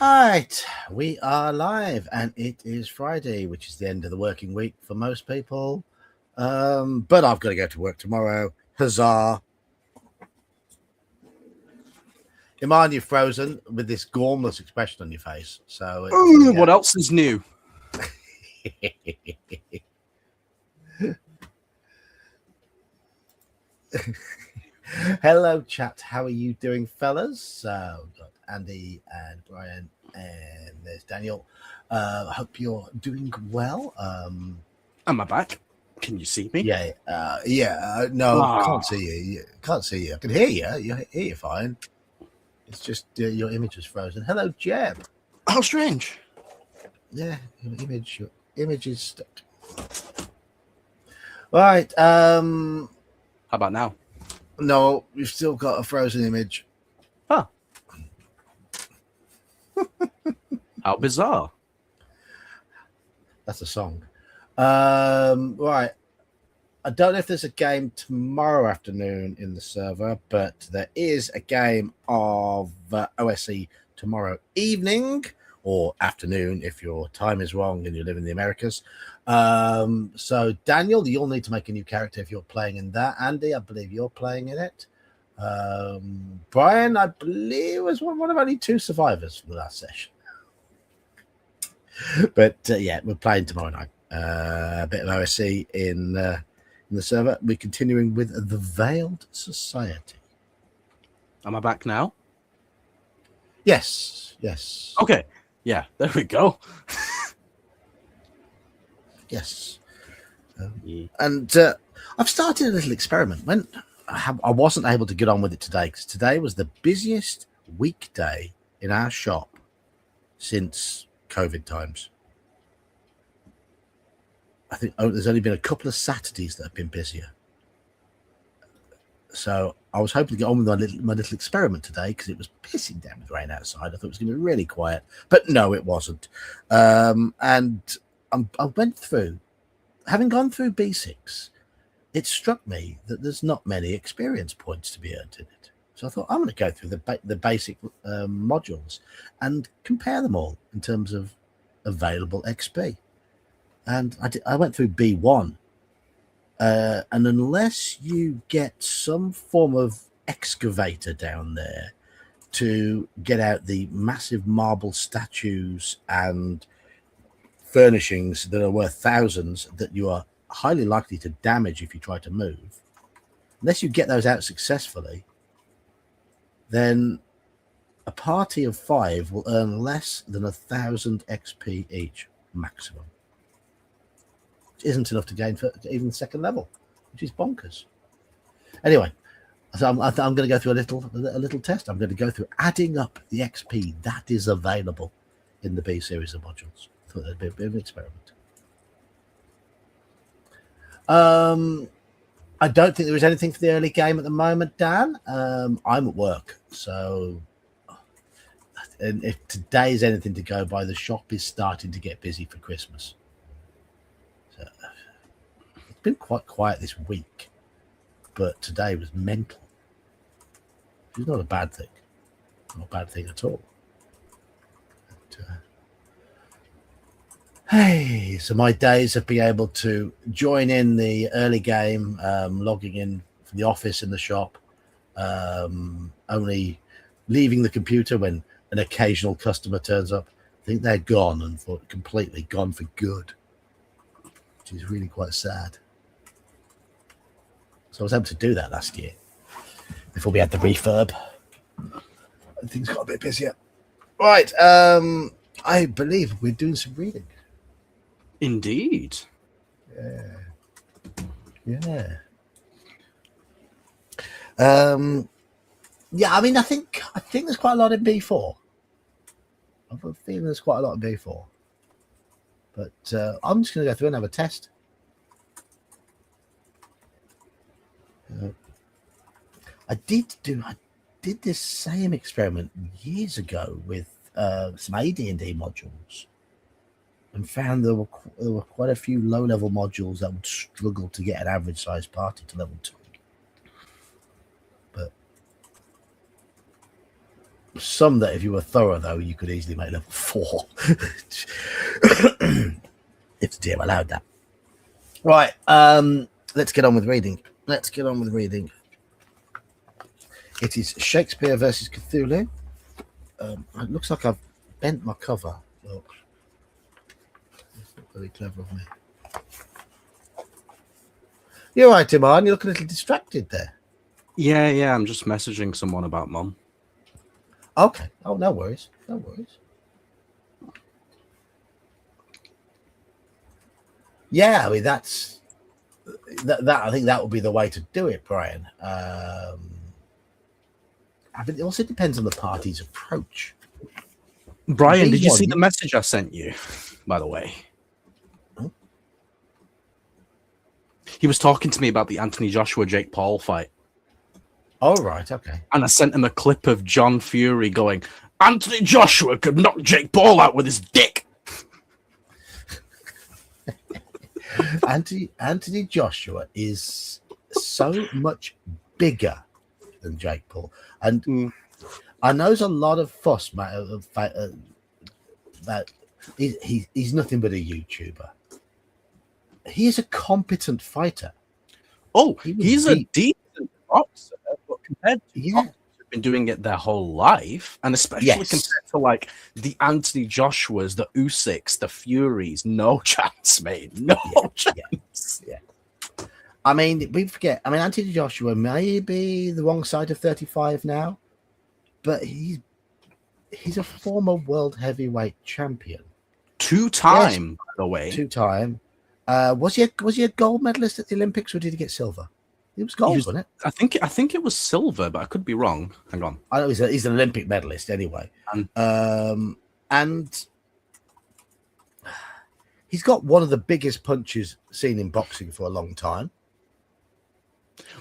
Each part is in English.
Right, we are live, and it is Friday, which is the end of the working week for most people. But I've got to go to work tomorrow. Huzzah! Iman, you're frozen with this gormless expression on your face. So, what else is new? Hello, chat. How are you doing, fellas? So, we've got Andy and Brian, and there's Daniel. I hope you're doing well. Am I back? Can you see me? Yeah. No, can't see you. Can't see you. I can hear you. You hear you fine. It's just your image is frozen. Hello, Jeb. How strange. Yeah, your image is stuck. Right. How about now? No, we've still got a frozen image. Huh. How bizarre. That's a song. Right. I don't know if there's a game tomorrow afternoon in the server, but there is a game of OSE tomorrow evening or afternoon if your time is wrong and you live in the Americas. So, Daniel, you'll need to make a new character if you're playing in that. Andy, I believe you're playing in it. Brian, I believe, was one of only 2 survivors from the last session. But, yeah, we're playing tomorrow night. A bit of OSE in the server. We're continuing with the Veiled Society. Am I back now? Yes. Okay. Yeah, there we go. Yes. And I've started a little experiment. When I wasn't able to get on with it today, because today was the busiest weekday in our shop since COVID times. I think there's only been a couple of Saturdays that have been busier. So I was hoping to get on with my little experiment today because it was pissing down with rain outside. I thought it was going to be really quiet, but no, it wasn't. And I went through, having gone through B6, it struck me that there's not many experience points to be earned in it. So I thought I'm going to go through the basic modules and compare them all in terms of available XP. And I went through B1, and unless you get some form of excavator down there to get out the massive marble statues and furnishings that are worth thousands that you are highly likely to damage if you try to move, unless you get those out successfully, then a party of 5 will earn less than 1,000 XP each maximum. Isn't enough to gain for even the second level, which is bonkers. Anyway, so I'm going to go through a little test. I'm going to go through adding up the XP that is available in the B series of modules. I thought that'd be a bit of an experiment. I don't think there is anything for the early game at the moment, Dan. I'm at work, so and if today is anything to go by, the shop is starting to get busy for Christmas. It's been quite quiet this week, but today was mental. It's not a bad thing. Not a bad thing at all. But, hey, so my days of being able to join in the early game, logging in from the office in the shop, only leaving the computer when an occasional customer turns up, I think they're gone and completely gone for good, which is really quite sad. So I was able to do that last year before we had the refurb. And things got a bit busier. Right. I believe we're doing some reading. Indeed. Yeah. Yeah, I mean, I think there's quite a lot in B4. I've a feeling there's quite a lot in B4. But I'm just going to go through and have a test. I did this same experiment years ago with some AD&D modules, and found there were quite a few low-level modules that would struggle to get an average-sized party to level 2. But some that, if you were thorough, though, you could easily make level 4 if the DM allowed that. Right. Let's get on with reading. It is Shakespeare versus Cthulhu. It looks like I've bent my cover. Look. That's not very clever of me. You're right, Iman. You look a little distracted there. Yeah. I'm just messaging someone about Mum. Okay. Oh, no worries. Yeah, I mean that's that. I think that would be the way to do it, Brian. But it also depends on the party's approach. Brian, did you see the message I sent you? By the way, he was talking to me about the Anthony Joshua Jake Paul fight. Oh, right, okay. And I sent him a clip of John Fury going, "Anthony Joshua could knock Jake Paul out with his dick." Anthony Joshua is so much bigger than Jake Paul, and I know there's a lot of fuss that he's nothing but a YouTuber. He is a competent fighter. Oh, he's a decent boxer, but compared to boxers who've been doing it their whole life, and especially compared to like the Anthony Joshuas, the Usyks, the Furies, no chance, mate, no chance. Yeah. I mean, we forget. I mean, Anthony Joshua may be the wrong side of 35 now, but he's a former world heavyweight champion, 2-time, by the way. 2-time. Was he a gold medalist at the Olympics, or did he get silver? It was gold, wasn't it? I think it was silver, but I could be wrong. Hang on. I know he's an Olympic medalist anyway. And he's got one of the biggest punches seen in boxing for a long time.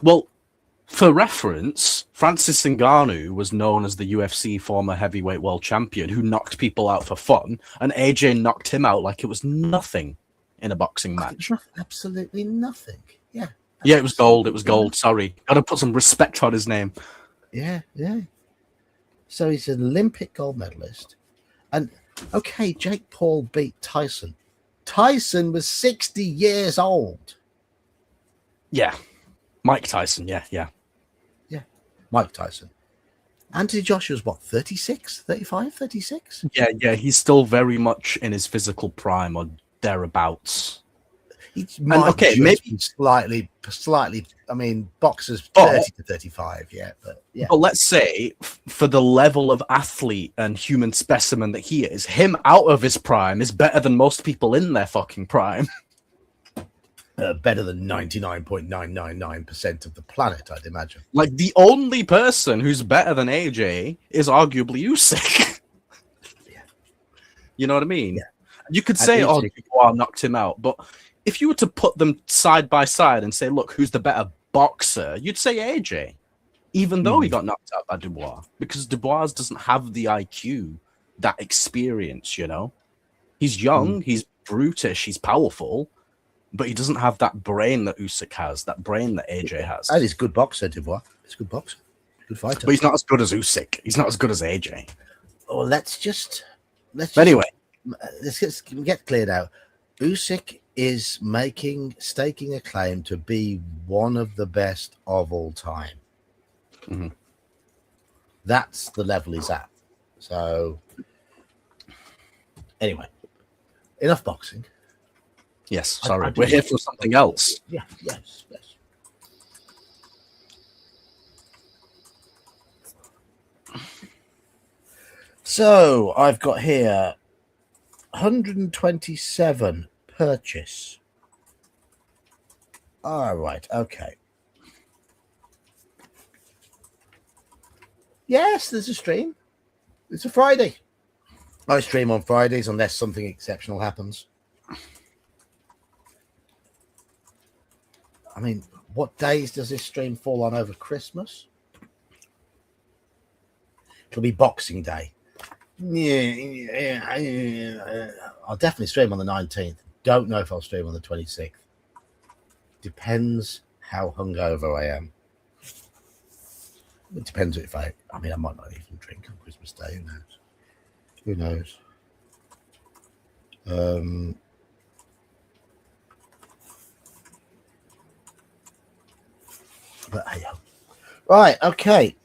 Well, for reference, Francis Ngannou was known as the UFC former heavyweight world champion who knocked people out for fun, and AJ knocked him out like it was nothing in a boxing match. Absolutely nothing. Yeah. Yeah, it was gold. It was gold. Sorry. Got to put some respect on his name. Yeah. So he's an Olympic gold medalist. And, okay, Jake Paul beat Tyson. Tyson was 60 years old. Yeah. Mike Tyson. Yeah. Mike Tyson. Anthony Joshua's what, 36? 35? 36? Yeah. He's still very much in his physical prime or thereabouts. Maybe slightly. I mean, boxers 30 to 35, but yeah. But let's say, for the level of athlete and human specimen that he is, him out of his prime is better than most people in their fucking prime. Better than 99.999% of the planet, I'd imagine. Like, the only person who's better than AJ is arguably Usyk. Yeah. You know what I mean? Yeah. You could say, Dubois knocked him out, but if you were to put them side by side and say, look, who's the better boxer, you'd say AJ, even though he got knocked out by Dubois, because Dubois doesn't have the IQ, that experience, you know? He's young, he's brutish, he's powerful, but he doesn't have that brain that Usyk has, that brain that AJ has. And he's a good boxer, Dubois. He's a good boxer. Good fighter. But he's not as good as Usyk. He's not as good as AJ. Oh, let's anyway, let's get cleared out. Usyk is staking a claim to be one of the best of all time. Mm-hmm. That's the level he's at. So, anyway, enough boxing. Yes, sorry. We're here for something else. Yeah, yes. So, I've got here 127 purchase. All right, okay. Yes, there's a stream. It's a Friday. I stream on Fridays unless something exceptional happens. I mean, what days does this stream fall on over Christmas? It'll be Boxing Day. Yeah. I'll definitely stream on the 19th. Don't know if I'll stream on the 26th. Depends how hungover I am. It depends if I mean, I might not even drink on Christmas Day. Who knows? But hey, right, okay.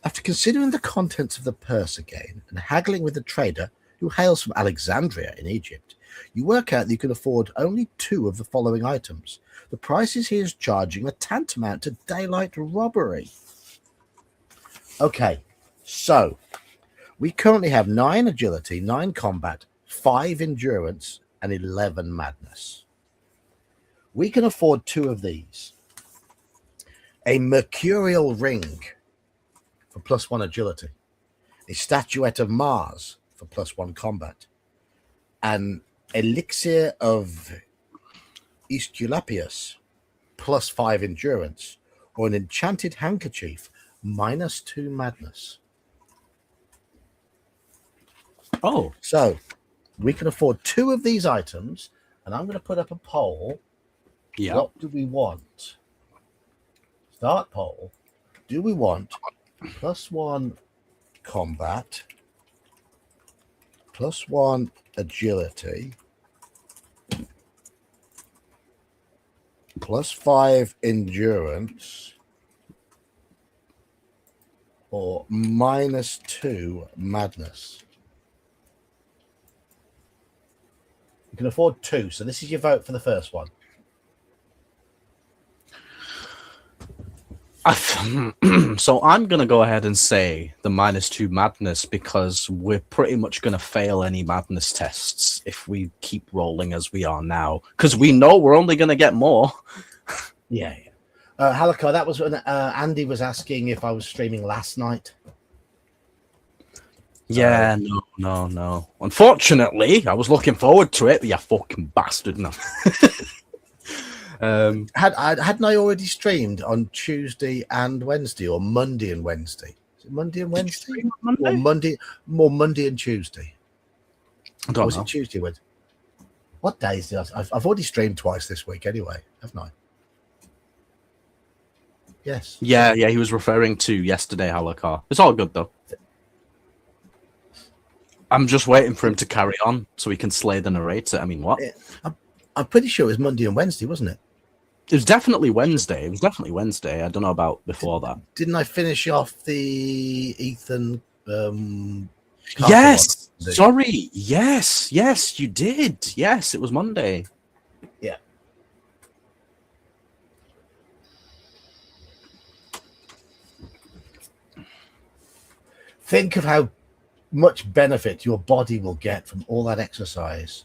After considering the contents of the purse again and haggling with the trader who hails from Alexandria in Egypt, you work out that you can afford only 2 of the following items. The prices he is charging are tantamount to daylight robbery. Okay, so we currently have 9 agility, 9 combat, 5 endurance, and 11 madness. We can afford 2 of these. A mercurial ring for +1 agility, a statuette of Mars for +1 combat, an elixir of Aesculapius +5 endurance, or an enchanted handkerchief -2 madness. Oh, so we can afford 2 of these items, and I'm going to put up a poll. yeah. What do we want? Start poll. Do we want +1 combat, +1 agility, +5 endurance, or -2 madness? You can afford 2, so this is your vote for the first one. So I'm going to go ahead and say the -2 madness, because we're pretty much going to fail any madness tests if we keep rolling as we are now, because we know we're only going to get more. Yeah. Halakar, that was when Andy was asking if I was streaming last night. Yeah, no. Unfortunately, I was looking forward to it, but you fucking bastard. No. Hadn't I already streamed on Tuesday and Wednesday, or Monday and Wednesday? Is it Monday and Wednesday? Or Monday and Tuesday? I don't was know. It Tuesday? Wednesday? What days did I've already streamed twice this week anyway, haven't I? Yes. Yeah, he was referring to yesterday, Halakar. It's all good, though. I'm just waiting for him to carry on so we can slay the narrator. I mean, what? I'm pretty sure it was Monday and Wednesday, wasn't it? It was definitely Wednesday. I don't know about before that. Didn't I finish off the Ethan? Yes. Sorry. Yes, you did. Yes, it was Monday. Yeah. Think of how much benefit your body will get from all that exercise.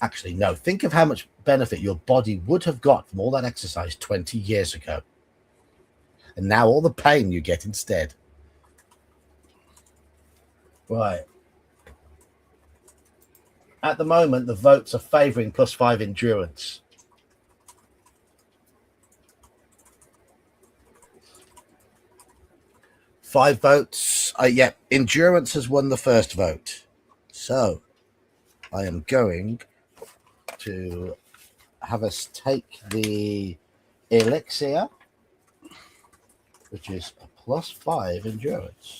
Actually, no. Think of how much benefit your body would have got from all that exercise 20 years ago. And now all the pain you get instead. Right. At the moment, the votes are favouring +5 endurance. Five votes. Yeah, endurance has won the first vote. So I am going to have us take the elixir, which is a +5 endurance.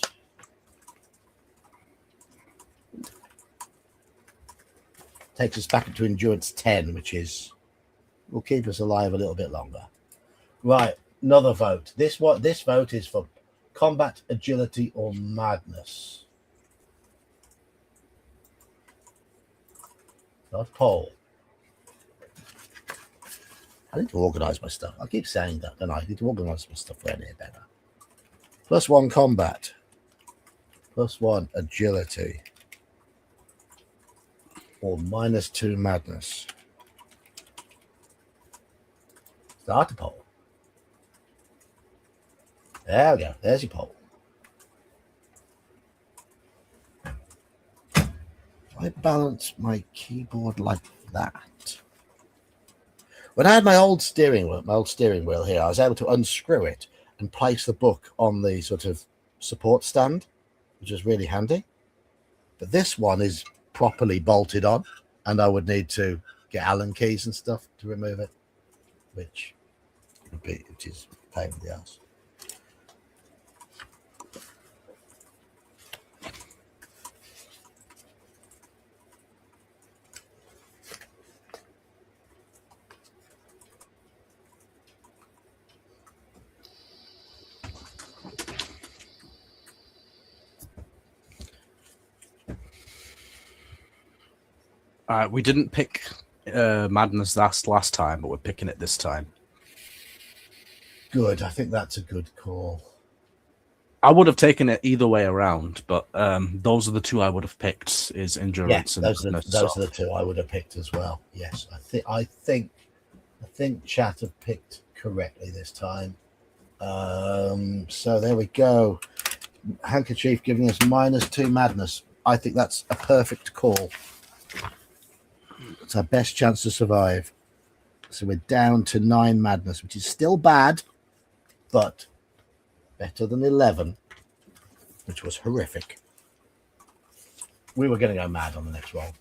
Takes us back into endurance 10, which will keep us alive a little bit longer. Right, another vote. This vote is for combat, agility, or madness. Not poll. I need to organise my stuff. I keep saying that, don't I? I need to organise my stuff around here better. +1 combat. +1 agility. Or -2 madness. Start a poll. There we go. There's your poll. If I balance my keyboard like that. When I had my old steering wheel here, I was able to unscrew it and place the book on the sort of support stand, which is really handy. But this one is properly bolted on, and I would need to get Allen keys and stuff to remove it, which is a pain in the ass. We didn't pick Madness last time, but we're picking it this time. Good. I think that's a good call. I would have taken it either way around, but those are the two I would have picked: is Endurance and those Madness. are the two I would have picked as well. Yes, I think chat have picked correctly this time. So there we go. Handkerchief giving us -2 Madness. I think that's a perfect call. It's our best chance to survive. So we're down to 9 Madness, which is still bad, but better than 11, which was horrific. We were going to go mad on the next roll.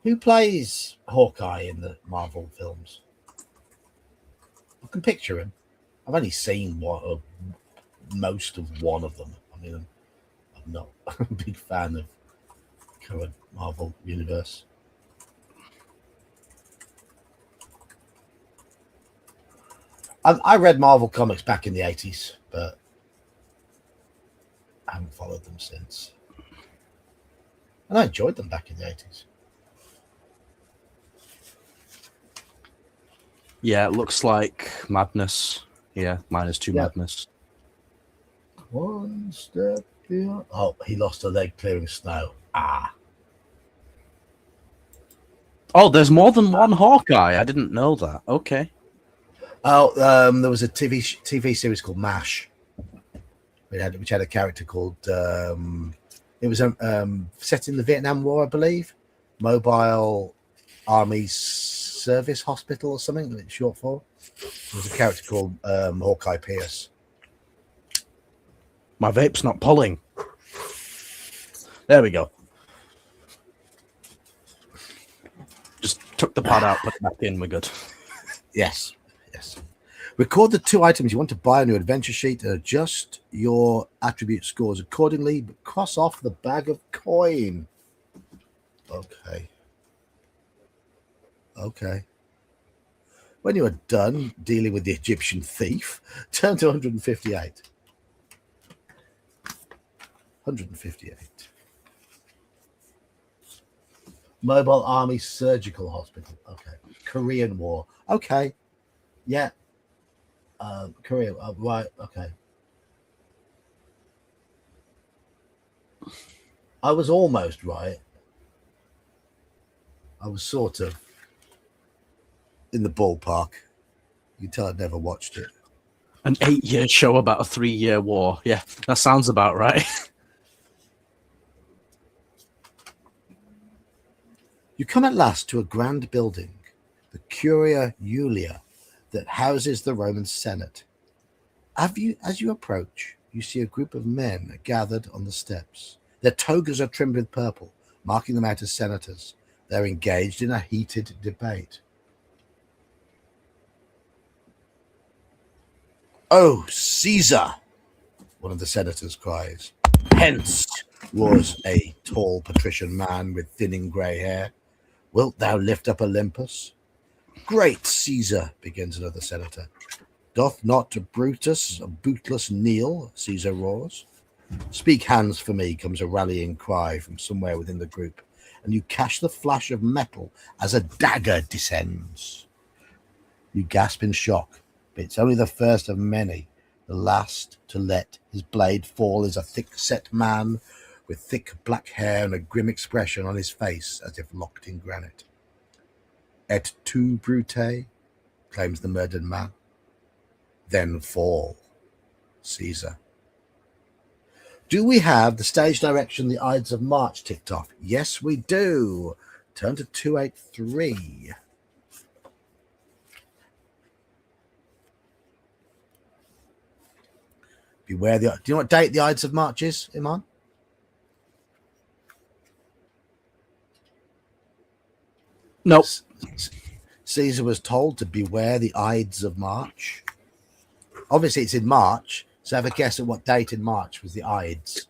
Who plays Hawkeye in the Marvel films? I can picture him. I've only seen most of one of them. I mean, I'm not a big fan of the current Marvel universe. I read Marvel comics back in the 80s, but I haven't followed them since. And I enjoyed them back in the 80s. Yeah, it looks like Madness. Yeah, -2 Madness. One step beyond. Oh, he lost a leg clearing snow. Oh, there's more than one Hawkeye. I didn't know that. Okay. Oh, there was a TV series called MASH, which had a character called. It was set in the Vietnam War, I believe. Mobile Army Service Hospital or something. It's short for. There was a character called Hawkeye Pierce. My vape's not pulling. There we go. Just took the pad out, put it back in. We're good. Yes. Record the 2 items you want to buy on your adventure sheet and adjust your attribute scores accordingly, but cross off the bag of coin. Okay. When you are done dealing with the Egyptian thief, turn to 158. 158. Mobile Army Surgical Hospital. Okay. Korean War. Okay. Yeah. Korea. Right. Okay. I was almost right. I was sort of in the ballpark. You can tell I'd never watched it. An 8-year show about a 3-year war. Yeah, that sounds about right. You come at last to a grand building, the Curia Julia, that houses the Roman Senate. As you approach, you see a group of men gathered on the steps. Their togas are trimmed with purple, marking them out as senators. They're engaged in a heated debate. "Oh, Caesar!" one of the senators cries. "Hence," roars a tall patrician man with thinning grey hair. "Wilt thou lift up Olympus?" "Great Caesar," begins another senator. "Doth not Brutus bootless kneel?" Caesar roars. "Speak hands for me," comes a rallying cry from somewhere within the group, and you catch the flash of metal as a dagger descends. You gasp in shock, but it's only the first of many. The last to let his blade fall is a thick-set man with thick black hair and a grim expression on his face as if locked in granite. "Et tu, Brute?" claims the murdered man. "Then fall, Caesar." Do we have the stage direction The Ides of March ticked off? Yes, we do. Turn to 283. Beware the... Do you know what date The Ides of March is, Iman? Nope. Caesar was told to beware the Ides of March. Obviously, it's in March, so have a guess at what date in March was the Ides.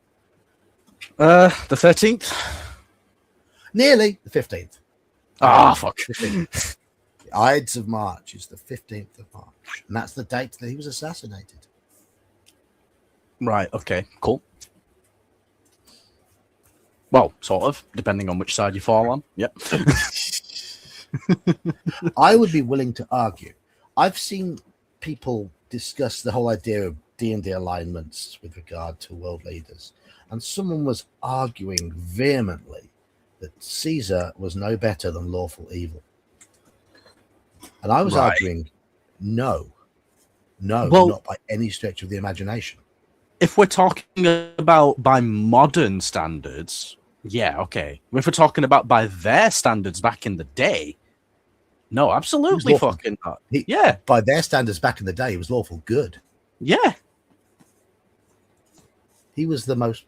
The 13th? Nearly. The 15th. Fuck. 15th. The Ides of March is the 15th of March. And that's the date that he was assassinated. Right, okay, cool. Well, sort of, depending on which side you fall on. Yep. I would be willing to argue. I've seen people discuss the whole idea of D&D alignments with regard to world leaders, and someone was arguing vehemently that Caesar was no better than lawful evil. And I was arguing, no, Well, not by any stretch of the imagination. if we're talking about by modern standards, yeah, okay. If we're talking about by their standards back in the day, no, absolutely fucking not. Yeah. By their standards back in the day, he was lawful good. Yeah. He was one of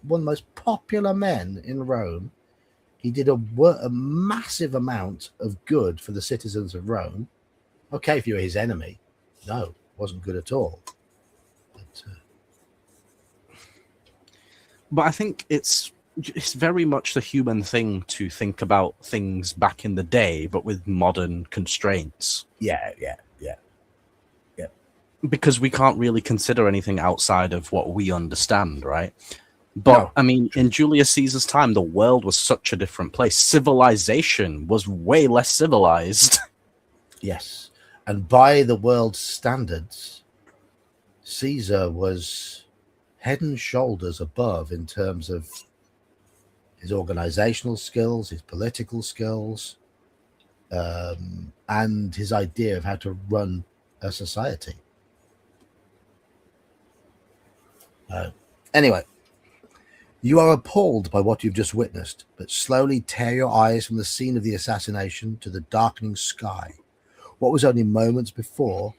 the most popular men in Rome. He did a massive amount of good for the citizens of Rome. Okay, if you were his enemy, no, wasn't good at all. But I think it's very much the human thing to think about things back in the day, but with modern constraints. Yeah. Because we can't really consider anything outside of what we understand, right? But, no. I mean, in Julius Caesar's time, the world was such a different place. Civilization was way less civilized. Yes. And by the world's standards, Caesar was head and shoulders above in terms of his organizational skills, his political skills, and his idea of how to run a society. Anyway, you are appalled by what you've just witnessed, but slowly tear your eyes from the scene of the assassination to the darkening sky. What was only moments before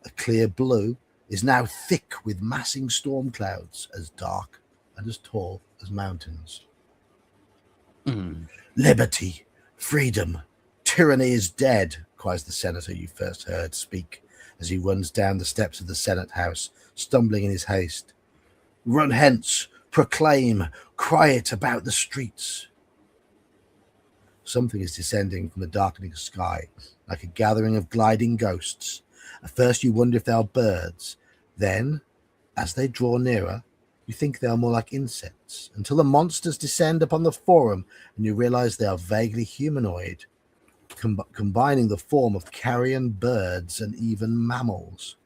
a clear blue is now thick with massing storm clouds, as dark and as tall as mountains. Liberty, freedom, tyranny is dead, cries the senator you first heard speak as he runs down the steps of the Senate House, stumbling in his haste. Run hence, proclaim, cry it about the streets. Something is descending from the darkening sky, like a gathering of gliding ghosts. At first you wonder if they are birds. Then, as they draw nearer, you think they are more like insects, until the monsters descend upon the forum and you realize they are vaguely humanoid, combining the form of carrion birds and even mammals.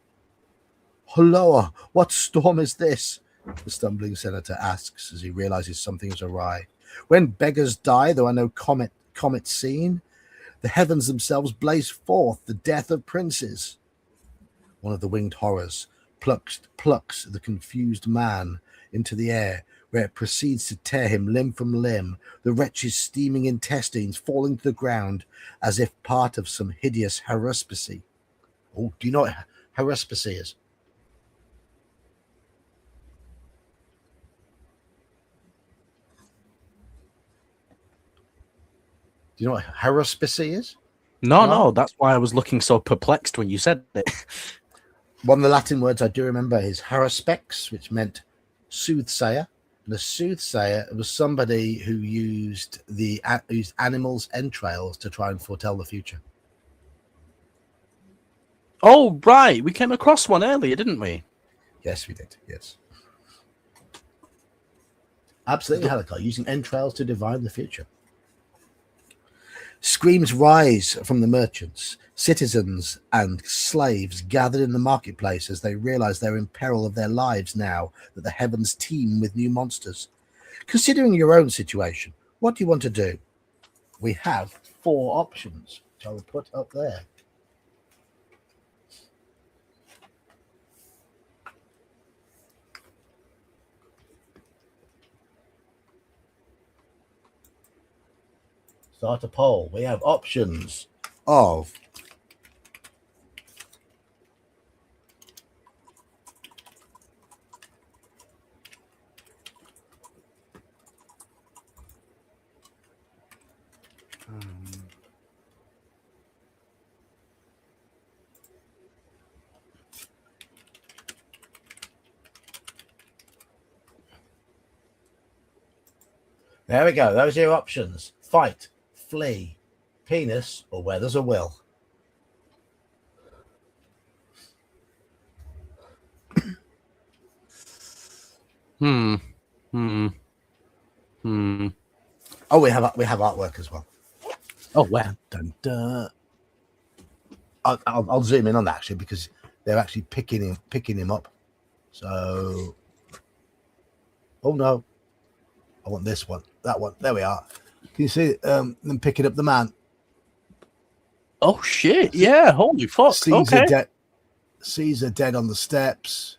Hulloa, what storm is this? The stumbling senator asks as he realizes something is awry. When beggars die, there are no comets seen. The heavens themselves blaze forth the death of princes. One of the winged horrors plucks the confused man into the air, where it proceeds to tear him limb from limb, the wretch's steaming intestines falling to the ground as if part of some hideous haruspice. Oh, do you know what haruspice is? Do you know what haruspice is? No, that's why I was looking so perplexed when you said it. One of the Latin words I do remember is haruspex, which meant soothsayer. And a soothsayer was somebody who used animals' entrails to try and foretell the future. Oh, right. We came across one earlier, didn't we? Yes, we did. Yes. Absolutely, Helicar, using entrails to divine the future. Screams rise from the merchants, citizens, and slaves gathered in the marketplace as they realize they're in peril of their lives now that the heavens teem with new monsters. Considering your own situation, what do you want to do? We have 4 options, which I will put up there. Start a poll. We have options of there we go. Those are your options. Fight, flee, penis, or where there's a will. Oh, we have artwork as well. Oh, wow. Dun, dun. I'll zoom in on that actually because they're actually picking him up. So, oh no, I want this one, that one. There we are. Can you see them picking up the man? Oh shit! Yeah, holy fuck. Okay. Caesar dead on the steps.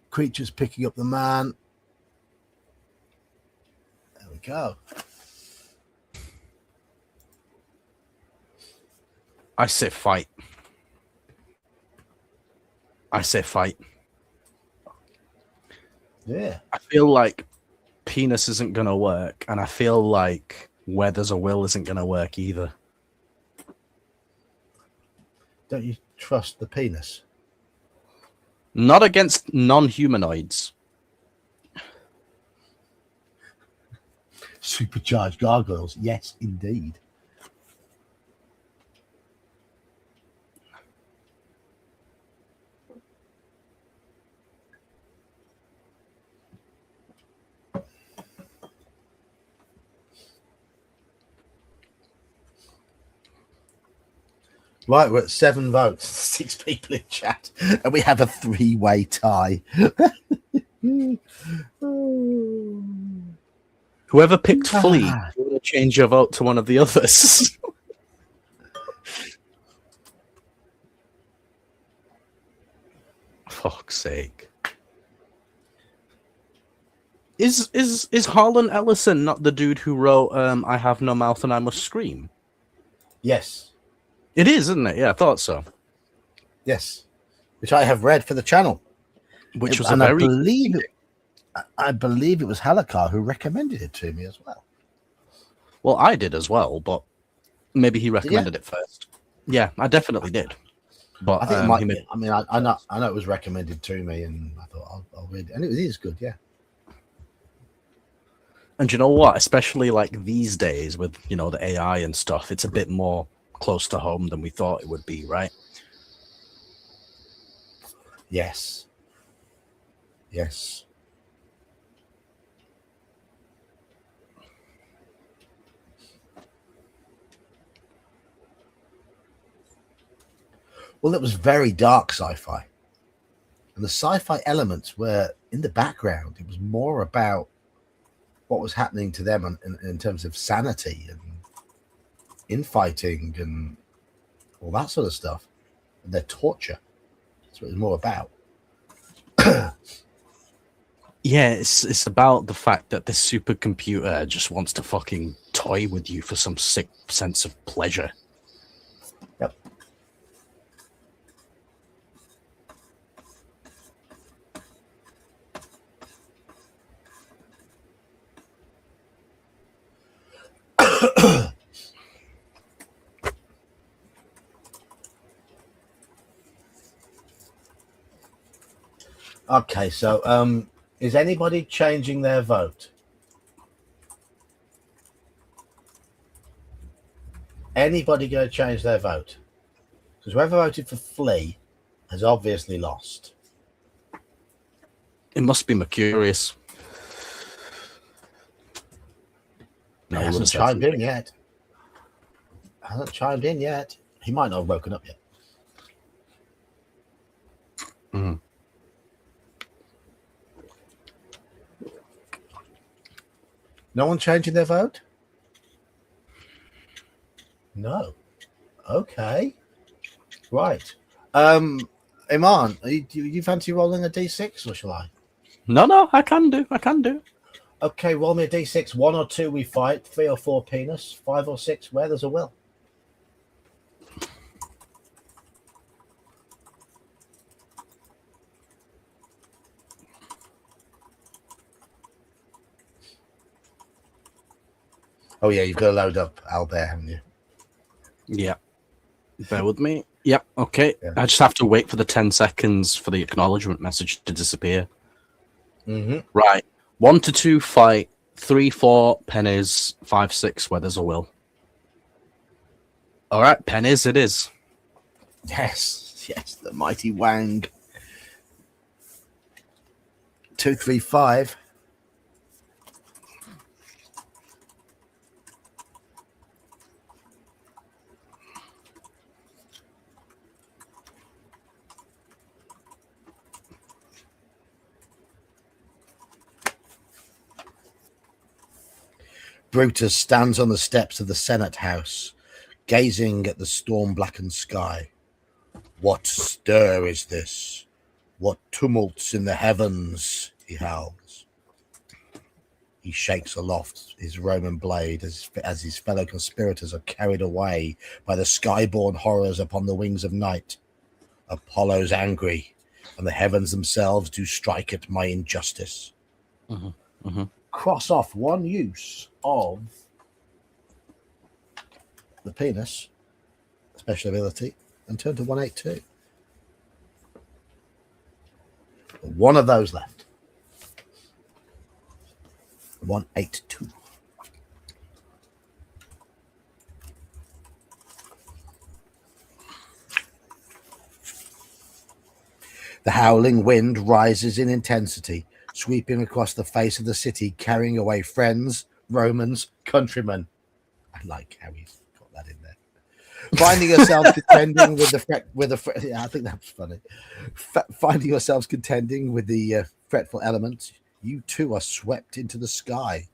Creatures picking up the man. There we go. I say fight. Yeah. I feel like penis isn't gonna work, and I feel like where there's a will isn't gonna work either. Don't you trust the penis? Not against non-humanoids. Supercharged gargoyles. Yes, indeed. Right, we're at 7 votes, 6 people in chat, and we have a 3-way tie. Whoever picked Flea, you want to change your vote to one of the others. Fuck's sake. Is Harlan Ellison not the dude who wrote I Have No Mouth and I Must Scream? Yes. It is, isn't it? Yeah, I thought so. Yes. Which I have read for the channel. Which was and a very... I believe it was Halakar who recommended it to me as well. Well, I did as well, but maybe he recommended it first. Yeah, I definitely did. But I think it might be. I mean, I know it was recommended to me, and I thought I'll read it, and it is good. Yeah. And you know what? Especially like these days with the AI and stuff, it's a bit more close to home than we thought it would be, right? Yes. Yes. Well, it was very dark sci-fi. And the sci-fi elements were in the background. It was more about what was happening to them in terms of sanity and infighting and all that sort of stuff. And their torture. That's what it was more about. Yeah, it's about the fact that this supercomputer just wants to fucking toy with you for some sick sense of pleasure. Yep. Okay, so is anybody changing their vote? Anybody going to change their vote? Because whoever voted for Flea has obviously lost. It must be Mercurius. No, he hasn't chimed in yet. Hasn't chimed in yet. He might not have woken up yet. Mm-hmm. No one changing their vote? No. Okay. Right. Iman, you fancy rolling a d6 or shall I? No, I can do. Okay, roll me a d6. 1 or 2 we fight. 3 or 4 penis. 5 or 6 where there's a will. Oh yeah, you've got to load up Albert, haven't you? Yeah. Bear with me. Yep. Okay. Yeah. I just have to wait for the 10 seconds for the acknowledgement message to disappear. Mm-hmm. Right. 1 to 2 fight. 3, 4 pennies. 5, 6 where there's a will. All right, pennies it is. Yes, the mighty Wang. 2, 3, 5. Brutus stands on the steps of the Senate House, gazing at the storm-blackened sky. What stir is this? What tumults in the heavens? He howls. He shakes aloft his Roman blade as his fellow conspirators are carried away by the skyborn horrors upon the wings of night. Apollo's angry, and the heavens themselves do strike at my injustice. Cross off one use of the penis, special ability, and turn to 182. One of those left. 182. The howling wind rises in intensity, sweeping across the face of the city, carrying away friends, Romans, countrymen. I like how he's got that in there. Finding yourselves contending I think that's funny. Finding yourselves contending with the fretful elements, you too are swept into the sky.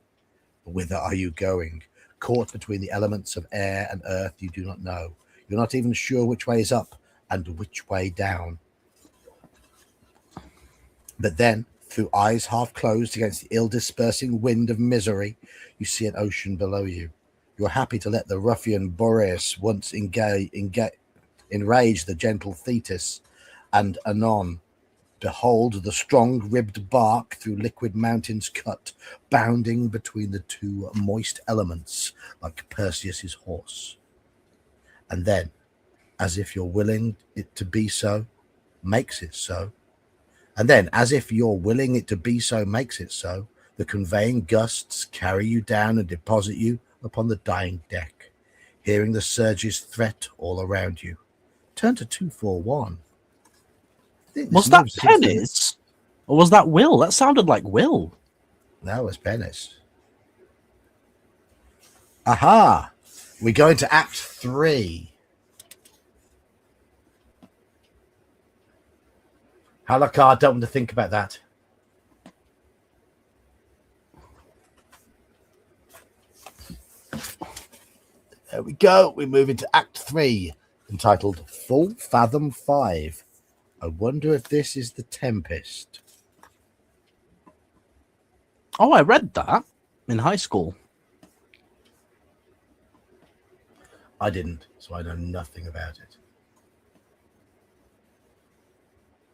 Whither are you going? Caught between the elements of air and earth, you do not know. You're not even sure which way is up and which way down. But then, through eyes half closed against the ill-dispersing wind of misery, you see an ocean below you. You're happy to let the ruffian Boreas once enrage the gentle Thetis, and anon behold the strong-ribbed bark through liquid mountains cut, bounding between the two moist elements like Perseus's horse. And then, as if you're willing it to be so, makes it so. And then, as if you're willing it to be so, makes it so, the conveying gusts carry you down and deposit you upon the dying deck, hearing the surges threat all around you. Turn to 241. Was that Penis? Or was that Will? That sounded like Will. That was Penis. Aha! We're going to Act 3. Halakar, don't want to think about that. There we go. We move into Act 3, entitled Full Fathom 5. I wonder if this is the Tempest. Oh, I read that in high school. I didn't, so I know nothing about it.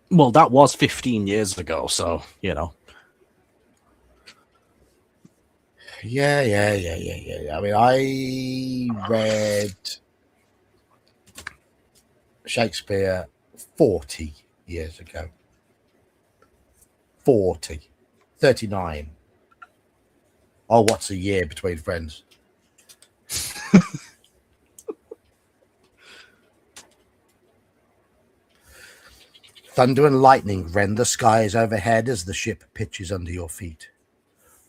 Well, that was 15 years ago, so, you know. Yeah. I mean, I read Shakespeare 40 years ago. 40. 39. Oh, what's a year between friends? Thunder and lightning rend the skies overhead as the ship pitches under your feet.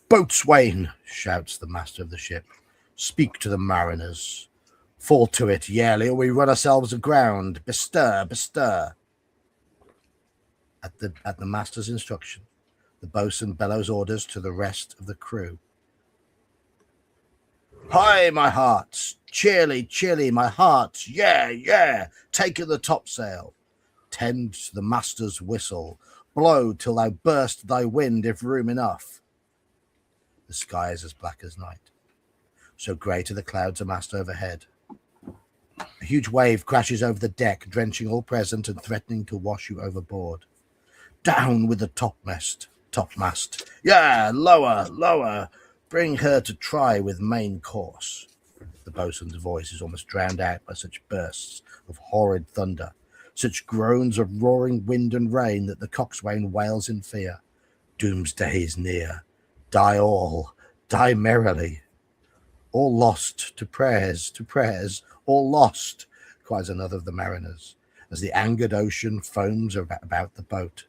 "Boatswain," shouts the master of the ship, "speak to the mariners. Fall to it, Yarely, or we run ourselves aground. Bestir, bestir." At the master's instruction, the boatswain bellows orders to the rest of the crew. "Hi, my hearts! Cheerly, cheerly, my hearts! Yeah! Take in the topsail. Tend to the master's whistle. Blow till thou burst thy wind, if room enough." The sky is as black as night. So great are the clouds amassed overhead. A huge wave crashes over the deck, drenching all present and threatening to wash you overboard. "Down with the topmast. Yeah, lower. Bring her to try with main course." The boatswain's voice is almost drowned out by such bursts of horrid thunder, such groans of roaring wind and rain that the coxswain wails in fear. Doomsday is near. Die all, die merrily. "All lost to prayers, all lost," cries another of the mariners, as the angered ocean foams about the boat.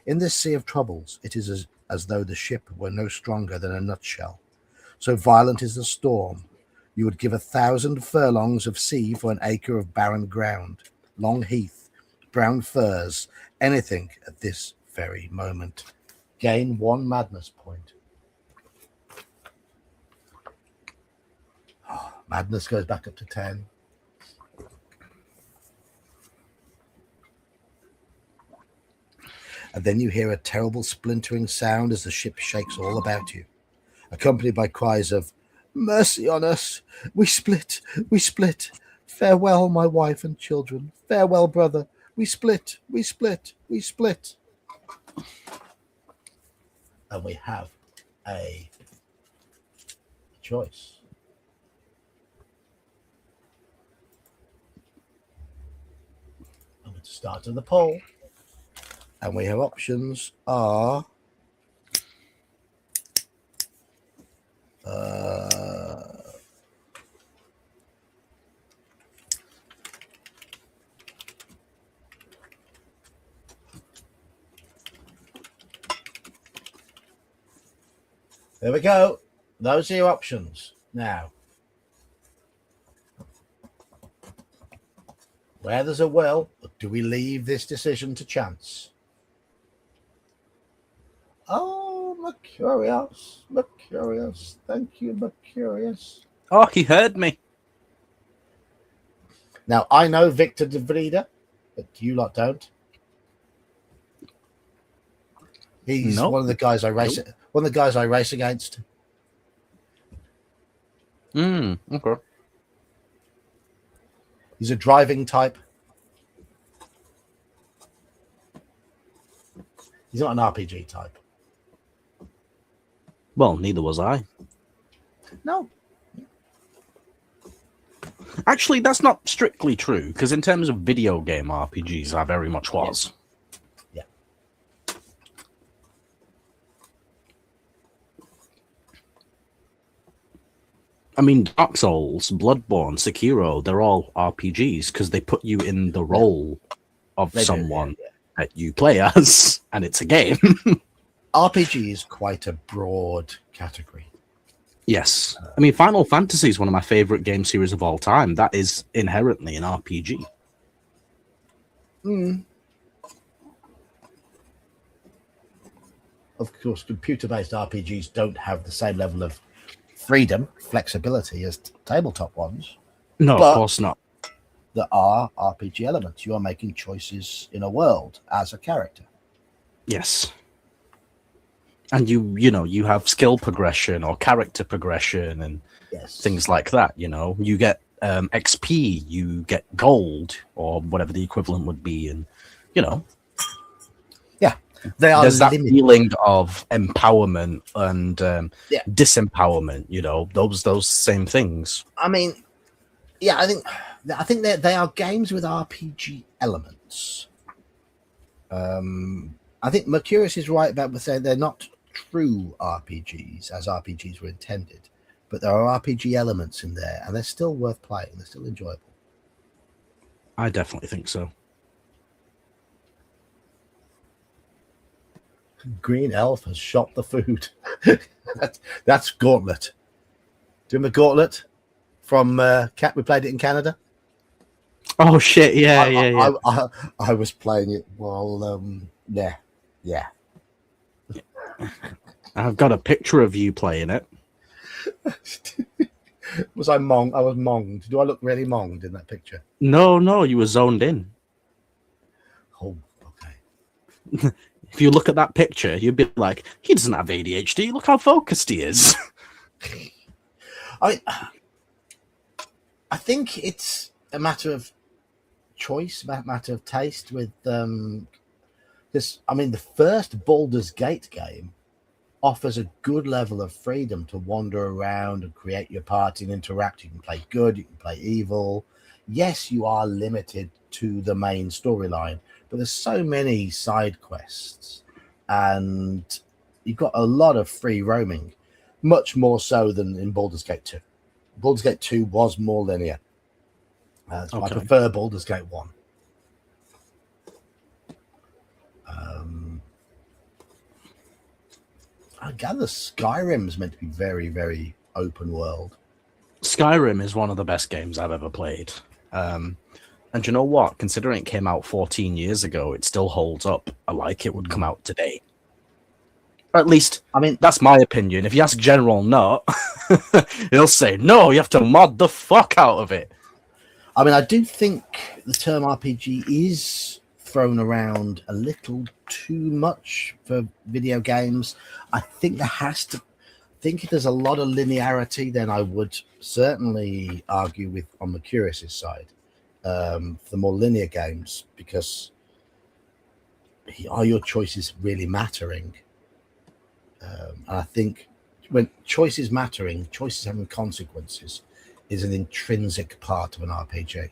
In this sea of troubles, it is as though the ship were no stronger than a nutshell. So violent is the storm, you would give 1,000 furlongs of sea for an acre of barren ground, long heath, brown furs, anything at this very moment. Gain 1 madness point. Madness goes back up to 10. And then you hear a terrible splintering sound as the ship shakes all about you, accompanied by cries of, "Mercy on us! We split! We split! Farewell, my wife and children! Farewell, brother! We split! We split! We split!" And we have a choice. I'm going to start on the poll. And we have options are there we go. Those are your options. Now, where there's a will, do we leave this decision to chance? Oh, Mercurius, Mercurius. Thank you, Mercurius. Oh, he heard me. Now, I know Victor de Vrede, but you lot don't. He's one of the guys I race. One of the guys I race against. Okay. He's a driving type. He's not an RPG type. Well, neither was I. No. Actually, that's not strictly true, because in terms of video game RPGs, I very much was. Yeah. I mean, Dark Souls, Bloodborne, Sekiro, they're all RPGs because they put you in the role of someone that you play as, and it's a game. RPG is quite a broad category. Yes. I mean, Final Fantasy is one of my favorite game series of all time. That is inherently an RPG. Of course, computer-based RPGs don't have the same level of freedom, flexibility as tabletop ones. No, of course not. There are RPG elements. You are making choices in a world as a character. Yes. And you have skill progression or character progression and things like that. You get XP, you get gold or whatever the equivalent would be, and they are. There's that feeling of empowerment and disempowerment. Those same things. I mean, I think they are games with RPG elements. I think Mercurius is right about saying they're not true RPGs as RPGs were intended, but there are RPG elements in there, and they're still worth playing. They're still enjoyable. I definitely think so. Green Elf has shot the food. that's Gauntlet. Do you remember Gauntlet from Cat? We played it in Canada. Oh shit! Yeah. I was playing it while. Yeah. I've got a picture of you playing it. Was I monged? I was monged. Do I look really monged in that picture? No, you were zoned in. Oh, okay. If you look at that picture, you'd be like, he doesn't have ADHD. Look how focused he is. I think it's a matter of choice, a matter of taste with this. I mean, the first Baldur's Gate game offers a good level of freedom to wander around and create your party and interact. You can play good, you can play evil. Yes, you are limited to the main storyline, but there's so many side quests and you've got a lot of free roaming, much more so than in Baldur's Gate 2. Baldur's Gate 2 was more linear. So I prefer Baldur's Gate 1. I gather Skyrim's meant to be very, very open world. Skyrim is one of the best games I've ever played. And you know what? Considering it came out 14 years ago, it still holds up like it would come out today. Or at least, I mean, that's my opinion. If you ask General Nut, he'll say, no, you have to mod the fuck out of it. I do think the term RPG is thrown around a little too much for video games. I think if there's a lot of linearity, then I would certainly argue with on the Curious' side for the more linear games, because are your choices really mattering? And I think when choices mattering, choices having consequences is an intrinsic part of an RPG.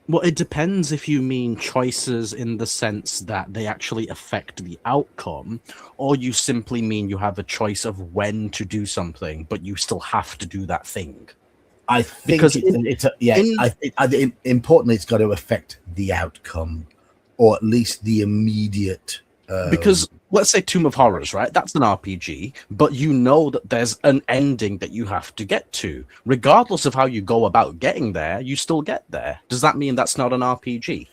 Well, it depends if you mean choices in the sense that they actually affect the outcome, or you simply mean you have a choice of when to do something, but you still have to do that thing. I think importantly, it's got to affect the outcome, or at least the immediate. Because let's say Tomb of Horrors, right? That's an RPG, but you know that there's an ending that you have to get to. Regardless of how you go about getting there, you still get there. Does that mean that's not an RPG?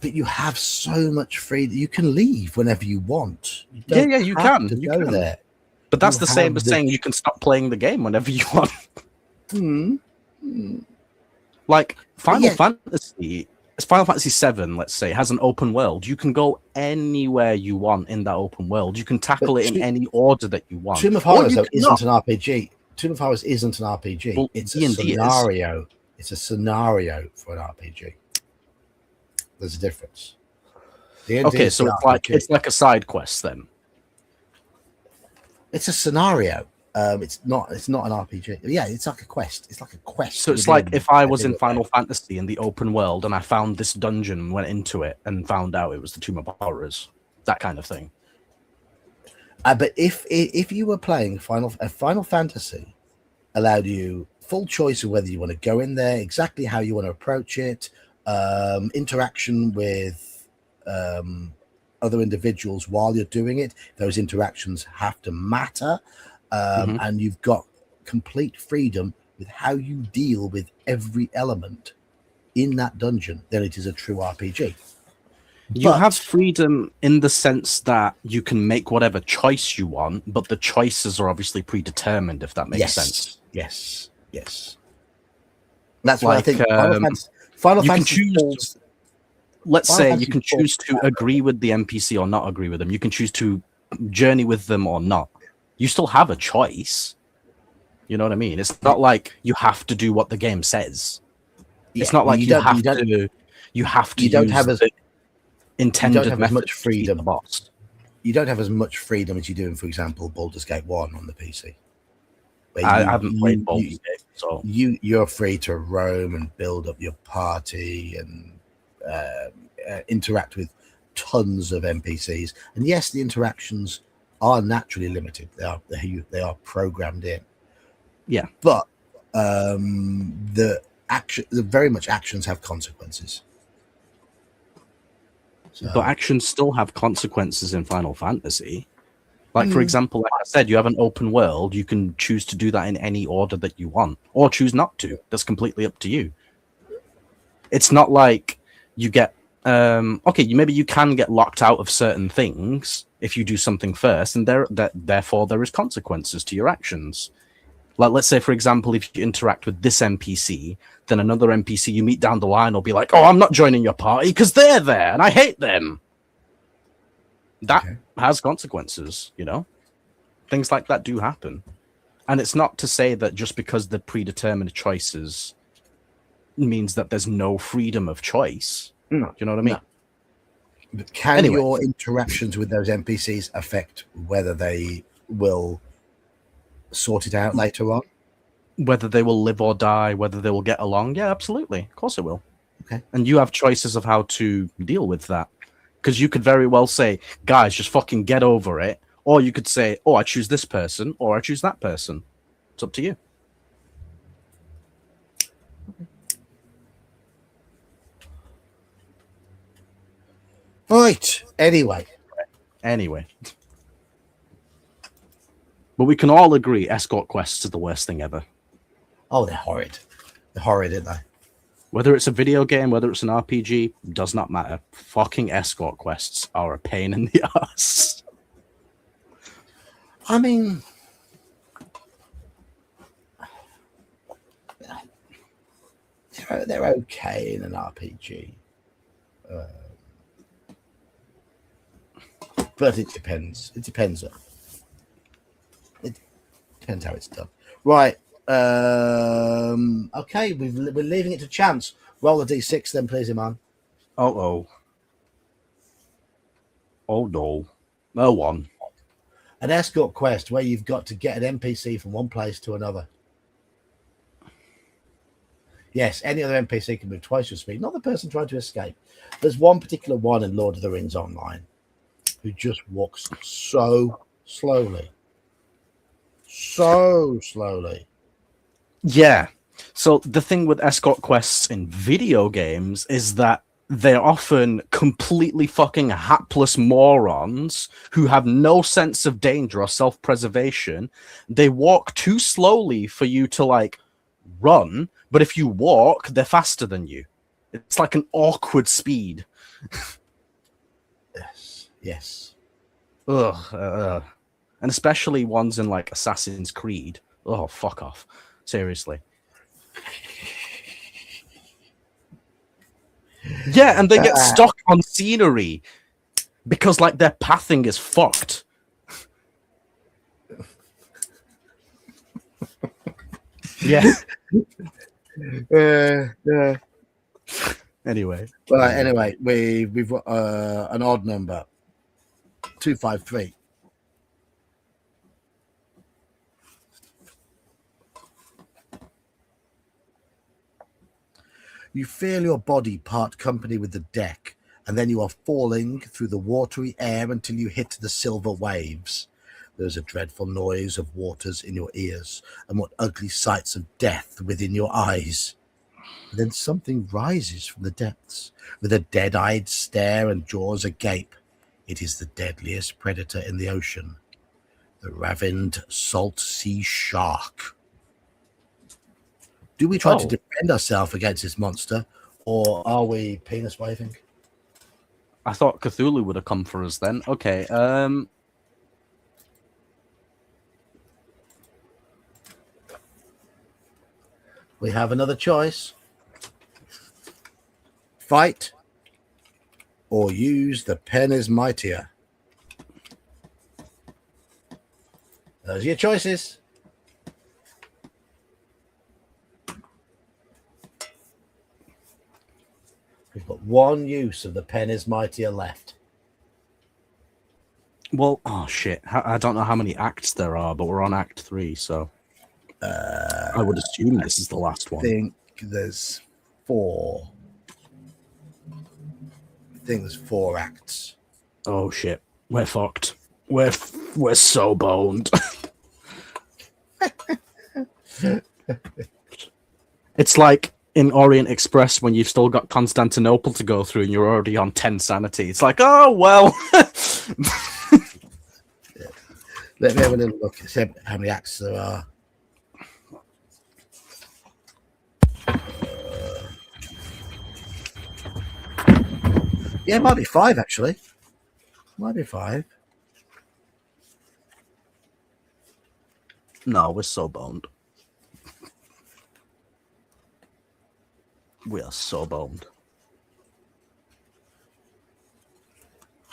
But you have so much freedom. You can leave whenever you want. You can. You go can. there. But that's the same as saying you can stop playing the game whenever you want. Like Final Fantasy VII, let's say, has an open world. You can go anywhere you want in that open world. You can tackle it in any order that you want. Tomb of Horrors isn't an RPG. Tomb of Horrors isn't an RPG. Well, it's a scenario. It's a scenario for an RPG. There's a difference. Okay, so it's like a side quest then. It's a scenario. It's not an RPG. Yeah, it's like a quest. It's like a quest. So it's like if I was in Final Fantasy in the open world and I found this dungeon and went into it and found out it was the Tomb of Horrors, that kind of thing. But if you were playing Final Fantasy, allowed you full choice of whether you want to go in there, exactly how you want to approach it, interaction with other individuals while you're doing it. Those interactions have to matter. And you've got complete freedom with how you deal with every element in that dungeon, then it is a true RPG. You have freedom in the sense that you can make whatever choice you want, but the choices are obviously predetermined, if that makes sense. Yes. That's why I think Final Fantasy let's say you can choose to agree with the NPC or not agree with them. You can choose to journey with them or not. You still have a choice. You know what I mean? It's not like you have to do what the game says. It's not like you don't have the intended method much freedom. The boss. You don't have as much freedom as you do in, for example, Baldur's Gate 1 on the PC. I haven't played Baldur's Gate, so you're free to roam and build up your party and interact with tons of NPCs. And yes, the interactions are naturally limited. They are programmed in. Yeah, but the very much actions have consequences. So. But actions still have consequences in Final Fantasy. Like, for example, like I said, you have an open world. You can choose to do that in any order that you want, or choose not to. That's completely up to you. It's not like you get maybe you can get locked out of certain things if you do something first, and therefore there is consequences to your actions. Like, let's say, for example, if you interact with this NPC, then another NPC you meet down the line will be like, oh, I'm not joining your party because they're there and I hate them. That has consequences, you know? Things like that do happen. And it's not to say that just because they're predetermined choices means that there's no freedom of choice. No. Do you know what I mean? No. But can your interactions with those NPCs affect whether they will sort it out later on? Whether they will live or die, whether they will get along? Yeah, absolutely. Of course it will. Okay. And you have choices of how to deal with that. Because you could very well say, guys, just fucking get over it. Or you could say, oh, I choose this person, or I choose that person. It's up to you. Right. Anyway. But we can all agree escort quests are the worst thing ever. Oh, they're horrid. They're horrid, aren't they? Whether it's a video game, whether it's an RPG, does not matter. Fucking escort quests are a pain in the ass. I mean, they're okay in an RPG. But it depends. It depends how it's done. Right. Okay, we're leaving it to chance. Roll a d6 then, please, Iman. Oh no. No one. An escort quest where you've got to get an NPC from one place to another. Yes, any other NPC can move twice your speed, not the person trying to escape. There's one particular one in Lord of the Rings Online who just walks so slowly. So slowly. Yeah. So the thing with escort quests in video games is that they're often completely fucking hapless morons who have no sense of danger or self-preservation. They walk too slowly for you to like run, but if you walk, they're faster than you. It's like an awkward speed. Yes. Ugh. And especially ones in like Assassin's Creed. Oh, fuck off. Seriously. Yeah, and they get stuck on scenery because like their pathing is fucked. Yeah. Yeah. Anyway. Right. Anyway, we've got an odd number. 253. You feel your body part company with the deck, and then you are falling through the watery air until you hit the silver waves. There's a dreadful noise of waters in your ears, and what ugly sights of death within your eyes. And then something rises from the depths, with a dead-eyed stare and jaws agape. It is the deadliest predator in the ocean, the ravined salt sea shark. Do we try to defend ourselves against this monster, or are we penis waving? I thought Cthulhu would have come for us then. Okay. We have another choice. Fight or use the pen is mightier. Those are your choices. We've got one use of the pen is mightier left. Well, oh shit. I don't know how many acts there are, but we're on Act 3, so I would assume this is the last one. I think there's 4. I think there's 4 acts. Oh shit. We're fucked. We're so boned. It's like in Orient Express when you've still got Constantinople to go through and you're already on 10 sanity. It's like, oh well. Let me have a little look at how many acts there are. Yeah, it might be 5 actually. Might be 5. No, we're so boned. We are so boned.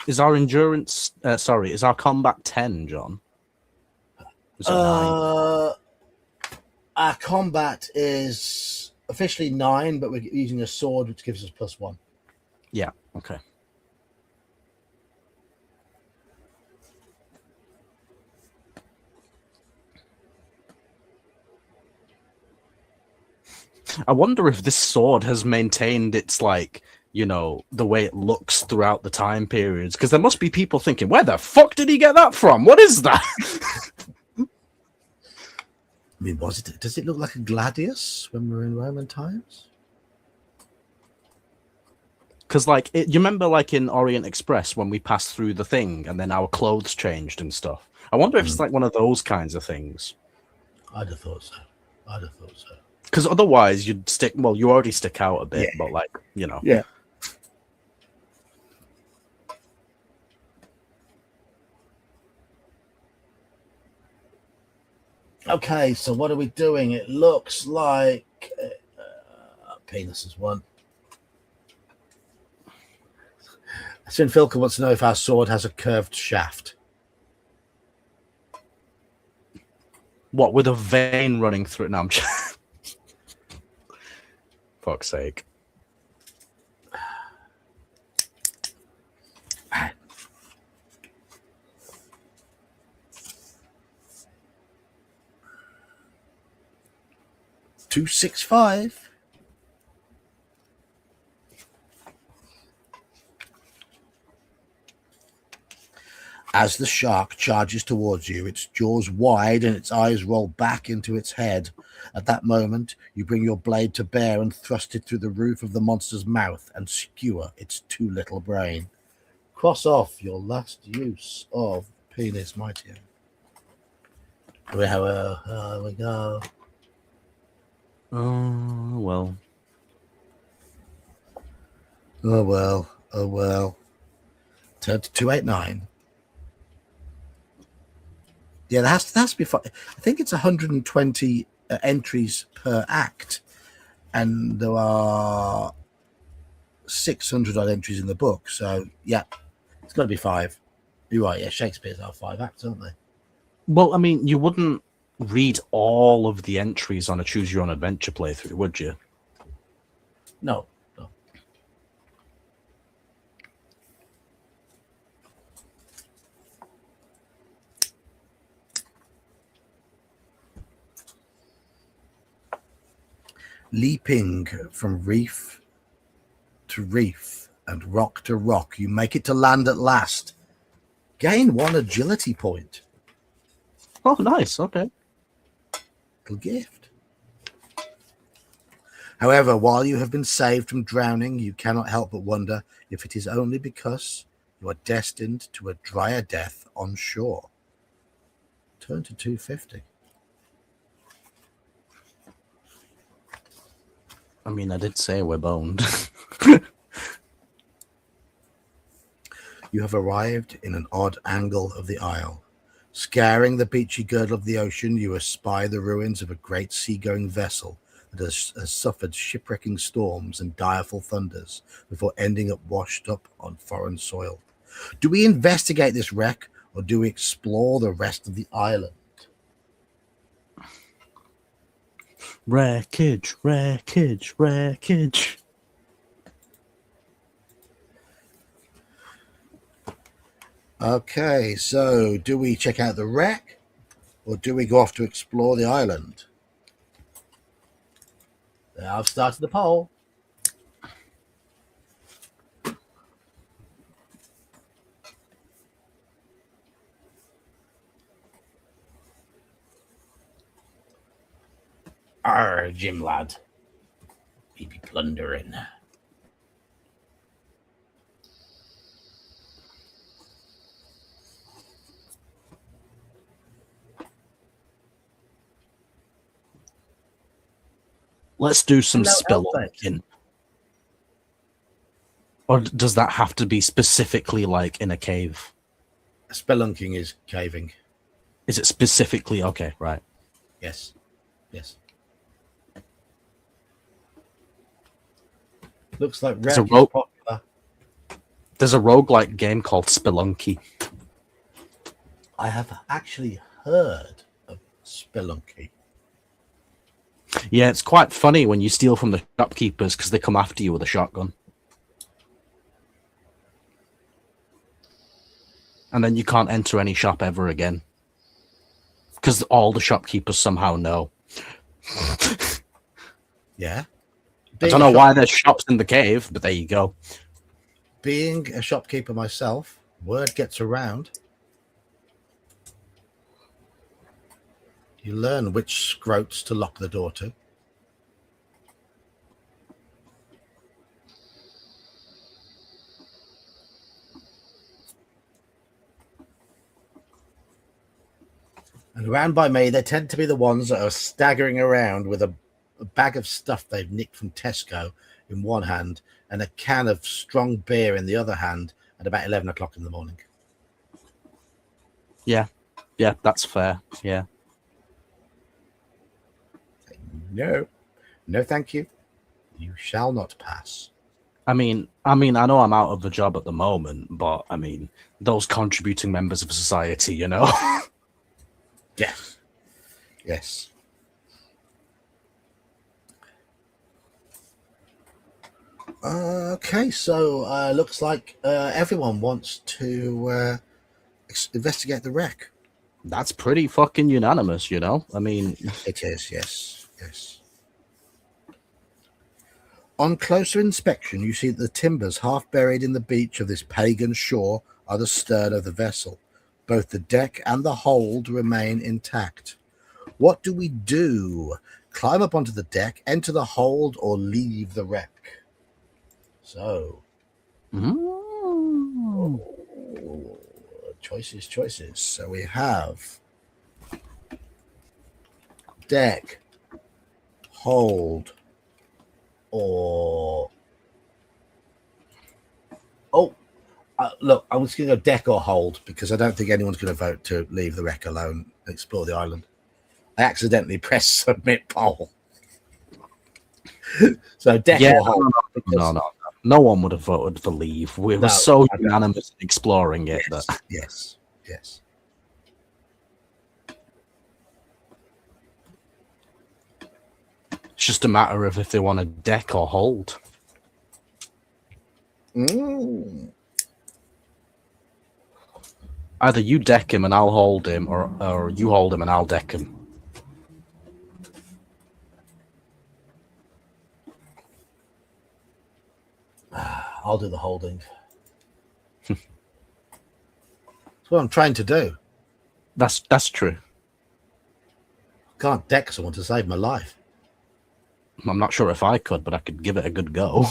Is our endurance... is our combat 10, John? Is it 9? Our combat is officially 9, but we're using a sword, which gives us +1. Yeah, okay. I wonder if this sword has maintained its, like, you know, the way it looks throughout the time periods. Because there must be people thinking, where the fuck did he get that from? What is that? I mean, does it look like a gladius when we're in Roman times? Because, like, you remember, like, in Orient Express when we passed through the thing and then our clothes changed and stuff? I wonder if it's like one of those kinds of things. I'd have thought so. Because otherwise you'd stick... Well, you already stick out a bit, but, like, you know. Yeah. Okay, so what are we doing? It looks like penis is one. Sven Filker wants to know if our sword has a curved shaft. What, with a vein running through it? No, I'm fuck's sake. $265. As the shark charges towards you, its jaws wide and its eyes roll back into its head. At that moment, you bring your blade to bear and thrust it through the roof of the monster's mouth and skewer its too little brain. Cross off your last use of penis, mighty. There we go. Oh, well. Oh, well. Oh, well. Turn to 289. Yeah, there has to be. I think it's 120 entries per act, and there are 600 odd entries in the book. So yeah, it's got to be 5. You're right. Yeah, Shakespeare's are 5 acts, aren't they? Well, I mean, you wouldn't read all of the entries on a Choose Your Own Adventure playthrough, would you? No. Leaping from reef to reef and rock to rock, you make it to land at last. Gain 1 agility point. Oh, nice. Okay. Little gift. However, while you have been saved from drowning, you cannot help but wonder if it is only because you are destined to a drier death on shore. Turn to 250. I mean, I did say we're boned. You have arrived in an odd angle of the isle. Scouring the beachy girdle of the ocean, you espy the ruins of a great seagoing vessel that has suffered shipwrecking storms and direful thunders before ending up washed up on foreign soil. Do we investigate this wreck, or do we explore the rest of the island? Wreckage, wreckage, wreckage. Okay, so do we check out the wreck, or do we go off to explore the island? I've started the poll. Arr, Jim lad. We be plundering. Let's do some No, spelunking. Or does that have to be specifically like in a cave? Spelunking is caving. Is it specifically? Okay, right. Yes. Yes. Looks like There's a wreck is popular. There's a roguelike game called Spelunky. I have actually heard of Spelunky. Yeah, it's quite funny when you steal from the shopkeepers because they come after you with a shotgun. And then you can't enter any shop ever again. Because all the shopkeepers somehow know. Yeah. I don't know why there's shops in the cave, but there you go. Being a shopkeeper myself, word gets around. You learn which scroats to lock the door to. And around by me, they tend to be the ones that are staggering around with a bag of stuff they've nicked from Tesco in one hand and a can of strong beer in the other hand at about 11 o'clock in the morning. Yeah, that's fair. Yeah. No, no, thank you. You shall not pass. I mean, I know I'm out of a job at the moment, but I mean, those contributing members of society, you know. Yes, yes. Okay, so looks like everyone wants to investigate the wreck. That's pretty fucking unanimous, you know. I mean, It is, yes, yes. On closer inspection, you see that the timbers half buried in the beach of this pagan shore are the stern of the vessel. Both the deck and the hold remain intact. What do we do? Climb up onto the deck, enter the hold, or leave the wreck? So, choices. So we have deck, hold, or look, I'm just going to go deck or hold because I don't think anyone's going to vote to leave the wreck alone and explore the island. I accidentally pressed submit poll. So deck or hold. No one would have voted for leave. We were so unanimous in exploring it. Yes. It's just a matter of if they want to deck or hold. Either you deck him and I'll hold him, or you hold him and I'll deck him. I'll do the holding. That's what I'm trying to do. That's true. Can't deck someone to save my life. I'm not sure if I could, but I could give it a good go.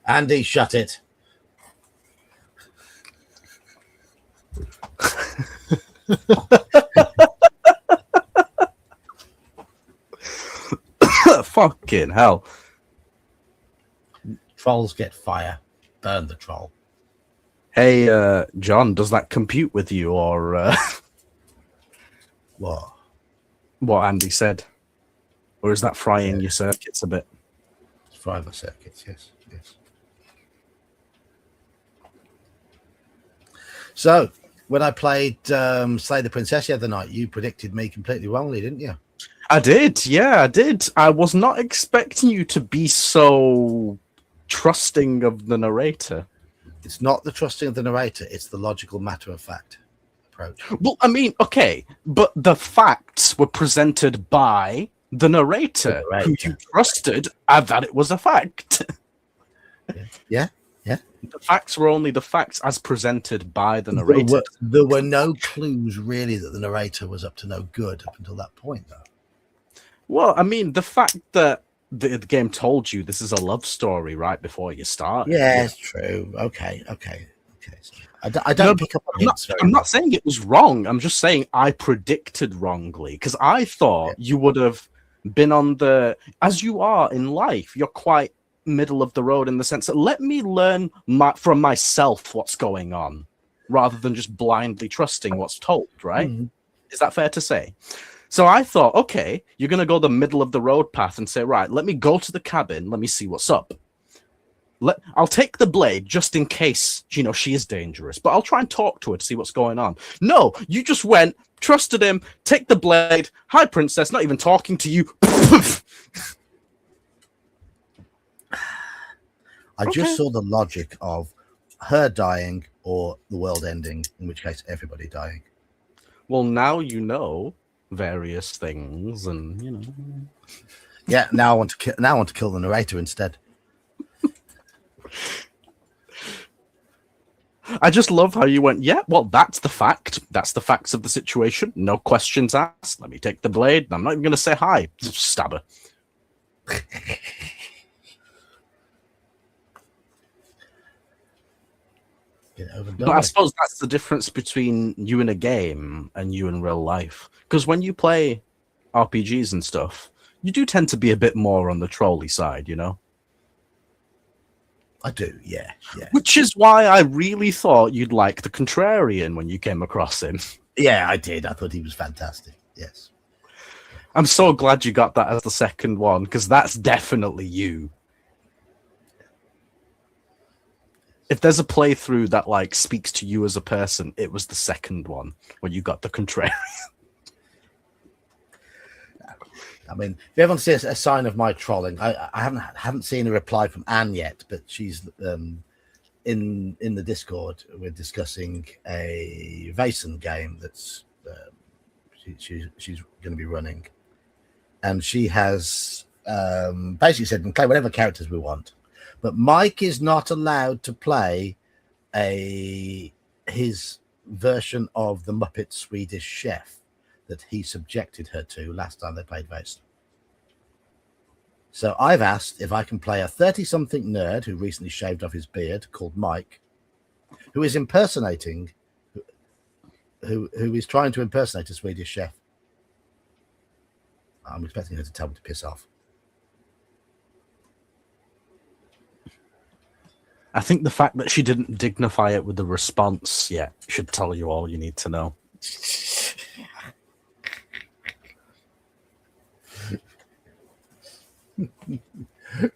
Andy, shut it. Fucking hell. Trolls get fire. Burn the troll. Hey, John, does that compute with you, or what Andy said? Or is that frying your circuits a bit? It's frying my circuits, yes. So, when I played Slay the Princess the other night, you predicted me completely wrongly, didn't you? I did, yeah, I did. I was not expecting you to be so trusting of the narrator. It's not the trusting of the narrator, it's the logical matter-of-fact approach. Well, I mean, okay, but the facts were presented by the narrator. Who you trusted that it was a fact. Yeah. The facts were only the facts as presented by the narrator. There were no clues, really, that the narrator was up to no good up until that point, though. Well, I mean, the fact that the game told you this is a love story right before you start. Yeah, it's true. Okay. So I don't pick up on hints very much. I'm not saying it was wrong. I'm just saying I predicted wrongly because I thought you would have been on the... As you are in life, you're quite middle of the road in the sense that let me learn from myself what's going on rather than just blindly trusting what's told, right? Is that fair to say? So I thought, okay, you're going to go the middle of the road path and say, right, let me go to the cabin. Let me see what's up. I'll take the blade just in case, she is dangerous, but I'll try and talk to her to see what's going on. No, you just went, trusted him, take the blade. Hi, princess, not even talking to you. I just saw the logic of her dying or the world ending, in which case everybody dying. Well, now you know various things, and Yeah, now I want to kill the narrator instead. I just love how you went, yeah, well, that's the fact. That's the facts of the situation. No questions asked. Let me take the blade. I'm not even going to say hi. Just stab her. But I suppose that's the difference between you in a game and you in real life. Because when you play RPGs and stuff, you do tend to be a bit more on the trolley side, I do, yeah. Which is why I really thought you'd like the Contrarian when you came across him. Yeah, I did. I thought he was fantastic. Yes. I'm so glad you got that as the second one, because that's definitely you. If there's a playthrough that like speaks to you as a person, it was the second one when you got the Contrarian. I mean, if you haven't seen a sign of my trolling, I haven't seen a reply from Anne yet, but she's in the Discord. We're discussing a Vason game that's she's going to be running, and she has basically said we can play whatever characters we want, but Mike is not allowed to play his version of the Muppet Swedish Chef that he subjected her to last time they played Vason. So I've asked if I can play a 30-something nerd who recently shaved off his beard called Mike, who is impersonating, who is trying to impersonate a Swedish chef. I'm expecting her to tell me to piss off. I think the fact that she didn't dignify it with a response yet should tell you all you need to know.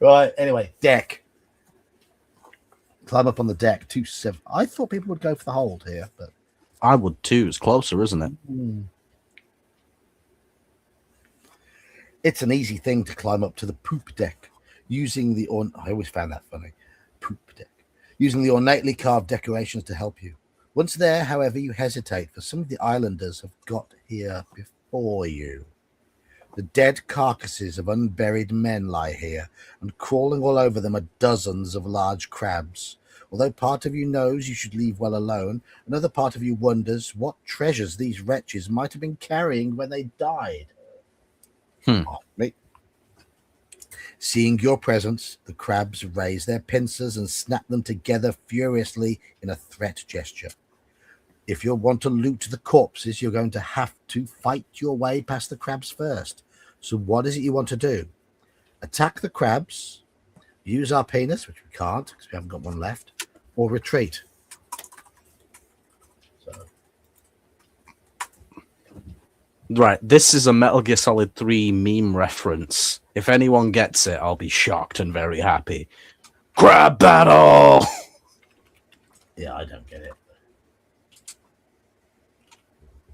Right, anyway, deck. Climb up on the deck. 2-7. I thought people would go for the hold here, but I would too. It's closer, isn't it? It's an easy thing to climb up to the poop deck using the I always found that funny. Poop deck. Using the ornately carved decorations to help you. Once there, however, you hesitate, for some of the islanders have got here before you. The dead carcasses of unburied men lie here, and crawling all over them are dozens of large crabs. Although part of you knows you should leave well alone, another part of you wonders what treasures these wretches might have been carrying when they died. Oh, me. Seeing your presence, the crabs raise their pincers and snap them together furiously in a threat gesture. If you want to loot the corpses, you're going to have to fight your way past the crabs first. So what is it you want to do? Attack the crabs, use our penis, which we can't because we haven't got one left, or retreat. So. Right, this is a Metal Gear Solid 3 meme reference. If anyone gets it, I'll be shocked and very happy. Crab battle! Yeah, I don't get it.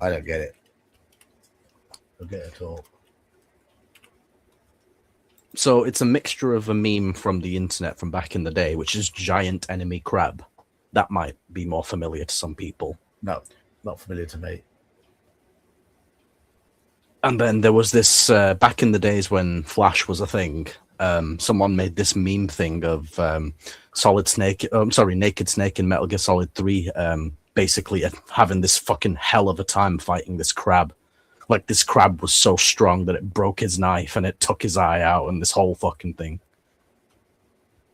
I don't get it. I don't get it at all. So it's a mixture of a meme from the internet from back in the day, which is giant enemy crab. That might be more familiar to some people. No, not familiar to me. And then there was this, back in the days when Flash was a thing, someone made this meme thing of Naked Snake in Metal Gear Solid 3, basically having this fucking hell of a time fighting this crab. Like, this crab was so strong that it broke his knife and it took his eye out and this whole fucking thing.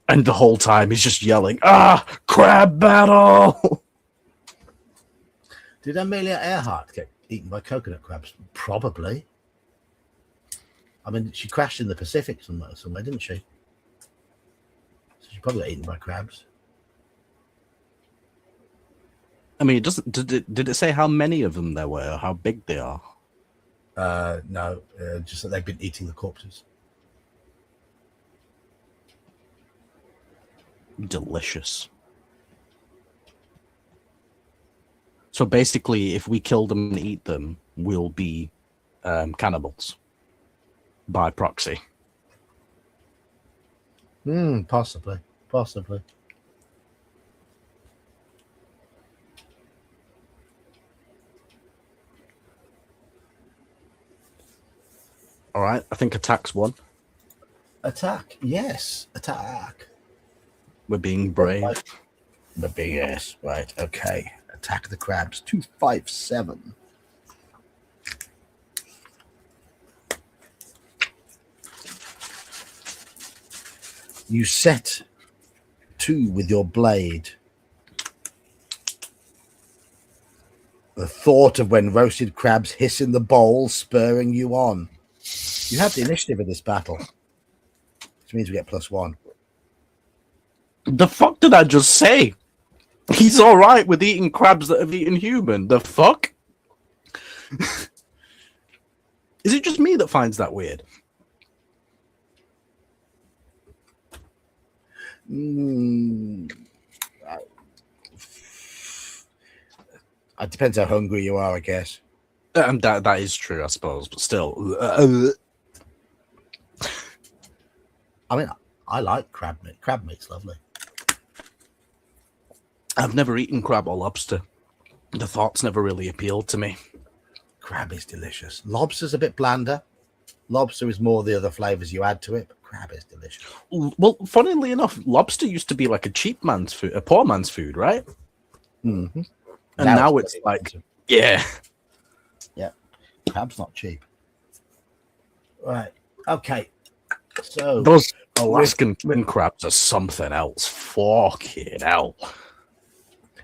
And the whole time he's just yelling, crab battle! Did Amelia Earhart get eaten by coconut crabs? Probably. I mean, she crashed in the Pacific somewhere, didn't she? So she probably got eaten by crabs. I mean, did it say how many of them there were, or how big they are? No, just that they've been eating the corpses. Delicious. So basically, if we kill them and eat them, we'll be cannibals by proxy. Possibly. All right, I think attack's one. Attack, yes, attack. We're being brave. The big ass, right? Okay, attack the crabs. 257. You set 2 with your blade. The thought of when roasted crabs hiss in the bowl, spurring you on. You have the initiative in this battle, which means we get +1. The fuck did I just say? He's all right with eating crabs that have eaten human. The fuck? Is it just me that finds that weird? It depends how hungry you are, I guess. That is true, I suppose, but still. I mean, I like crab meat. Crab meat's lovely. I've never eaten crab or lobster. The thoughts never really appealed to me. Crab is delicious. Lobster's a bit blander. Lobster is more the other flavors you add to it, but crab is delicious. Well, funnily enough, lobster used to be like a cheap man's food, a poor man's food, right? Mm-hmm. And now it's like, expensive. Yeah. Crab's not cheap. Right. Okay. So those Alaskan king crabs are something else. Fucking hell.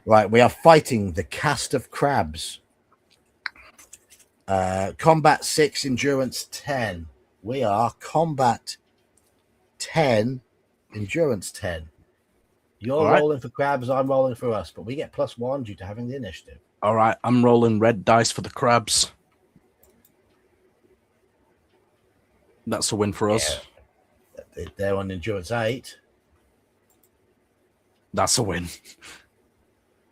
Right, we are fighting the cast of crabs. Combat 6, endurance 10. We are combat 10, endurance 10. You're rolling for crabs, I'm rolling for us, but we get +1 due to having the initiative. All right, I'm rolling red dice for the crabs. That's a win for us. They're on endurance 8. That's a win.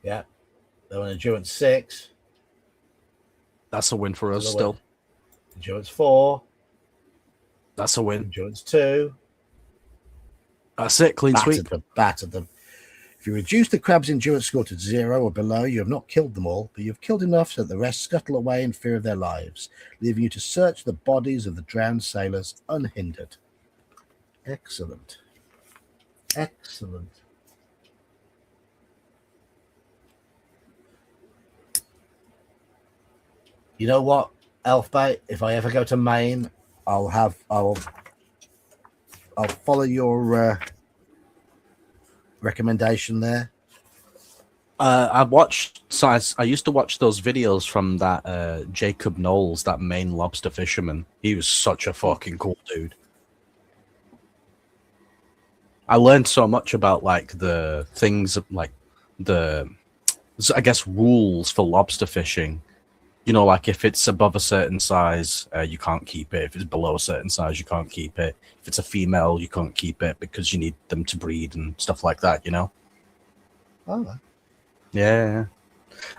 Yeah. They're on endurance 6. That's a win for us still. Endurance 4. That's a win. Endurance 2. That's it. Clean sweep. Battered them. If you reduce the crab's endurance score to 0 or below, you have not killed them all, but you've killed enough so that the rest scuttle away in fear of their lives, leaving you to search the bodies of the drowned sailors unhindered. Excellent. Excellent. You know what, Elfbait? If I ever go to Maine, I'll follow your recommendation there. I used to watch those videos from that Jacob Knowles, that Maine lobster fisherman. He was such a fucking cool dude. I learned so much about like the things, like the, I guess, rules for lobster fishing. You know, like if it's above a certain size, you can't keep it. If it's below a certain size, you can't keep it. If it's a female, you can't keep it because you need them to breed and stuff like that, you know? Oh. Yeah.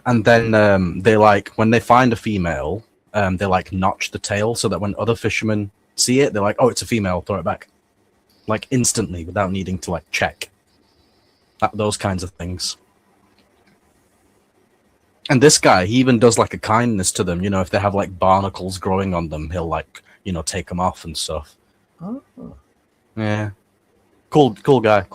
And then they like, when they find a female, they like notch the tail so that when other fishermen see it, they're like, oh, it's a female, throw it back. Like instantly without needing to like check. Those kinds of things. And this guy, he even does like a kindness to them. You know, if they have like barnacles growing on them, he'll like, you know, take them off and stuff. Oh. Yeah. Cool guy.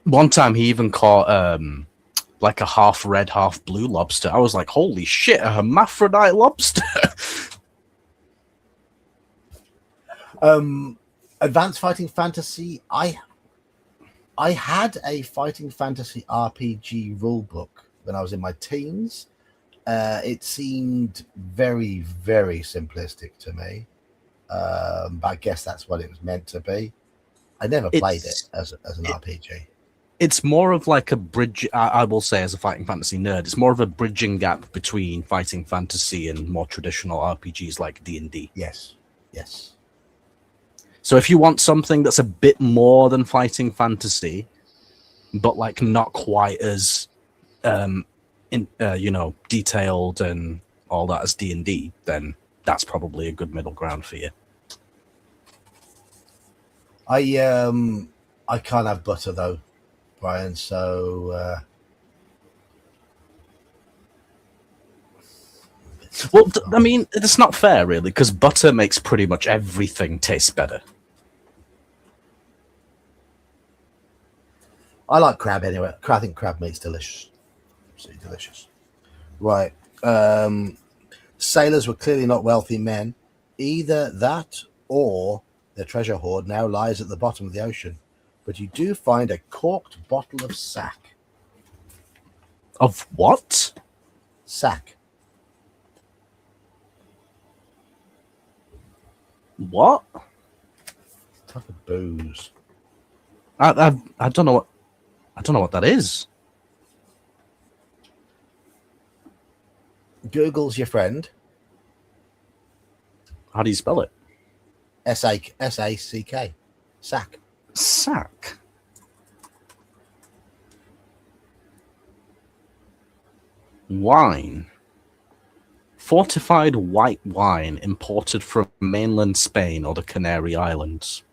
One time he even caught like a half red, half blue lobster. I was like, holy shit, a hermaphrodite lobster. Advanced Fighting Fantasy. I had a Fighting Fantasy RPG rulebook when I was in my teens. It seemed very, very simplistic to me. But I guess that's what it was meant to be. I never played it as an RPG. It's more of like a bridge, I will say, as a Fighting Fantasy nerd, it's more of a bridging gap between Fighting Fantasy and more traditional RPGs like D&D. Yes. So if you want something that's a bit more than Fighting Fantasy, but like not quite as, you know, detailed and all that as D&D, then that's probably a good middle ground for you. I can't have butter though, Brian. So well, I mean, it's not fair really, because butter makes pretty much everything taste better. I like crab anyway. I think crab meat's delicious. Absolutely delicious. Right. Sailors were clearly not wealthy men. Either that or their treasure hoard now lies at the bottom of the ocean. But you do find a corked bottle of sack. Of what? Sack. What? Type of booze. I don't know what that is. Google's your friend. How do you spell it? S-A-C-K. Sack. Sack. Wine. Fortified white wine imported from mainland Spain or the Canary Islands.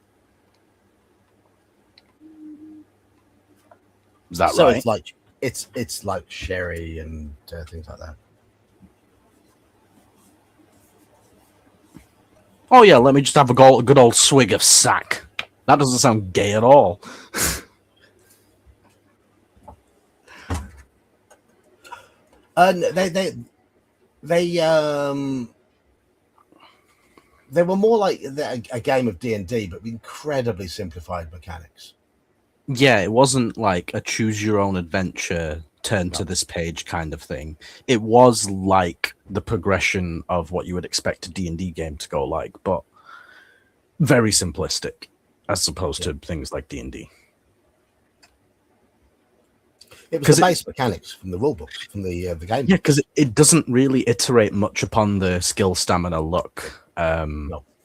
Is that So right? it's like sherry and things like that. Oh yeah, let me just have a good old swig of sack. That doesn't sound gay at all. And they were more like a game of D&D, but with incredibly simplified mechanics. Yeah, it wasn't like a choose your own adventure, turn to this page kind of thing. It was like the progression of what you would expect a D&D game to go like, but very simplistic as opposed to things like D&D. It was the base mechanics from the rule books, from the game. Yeah, because it doesn't really iterate much upon the skill, stamina, luck,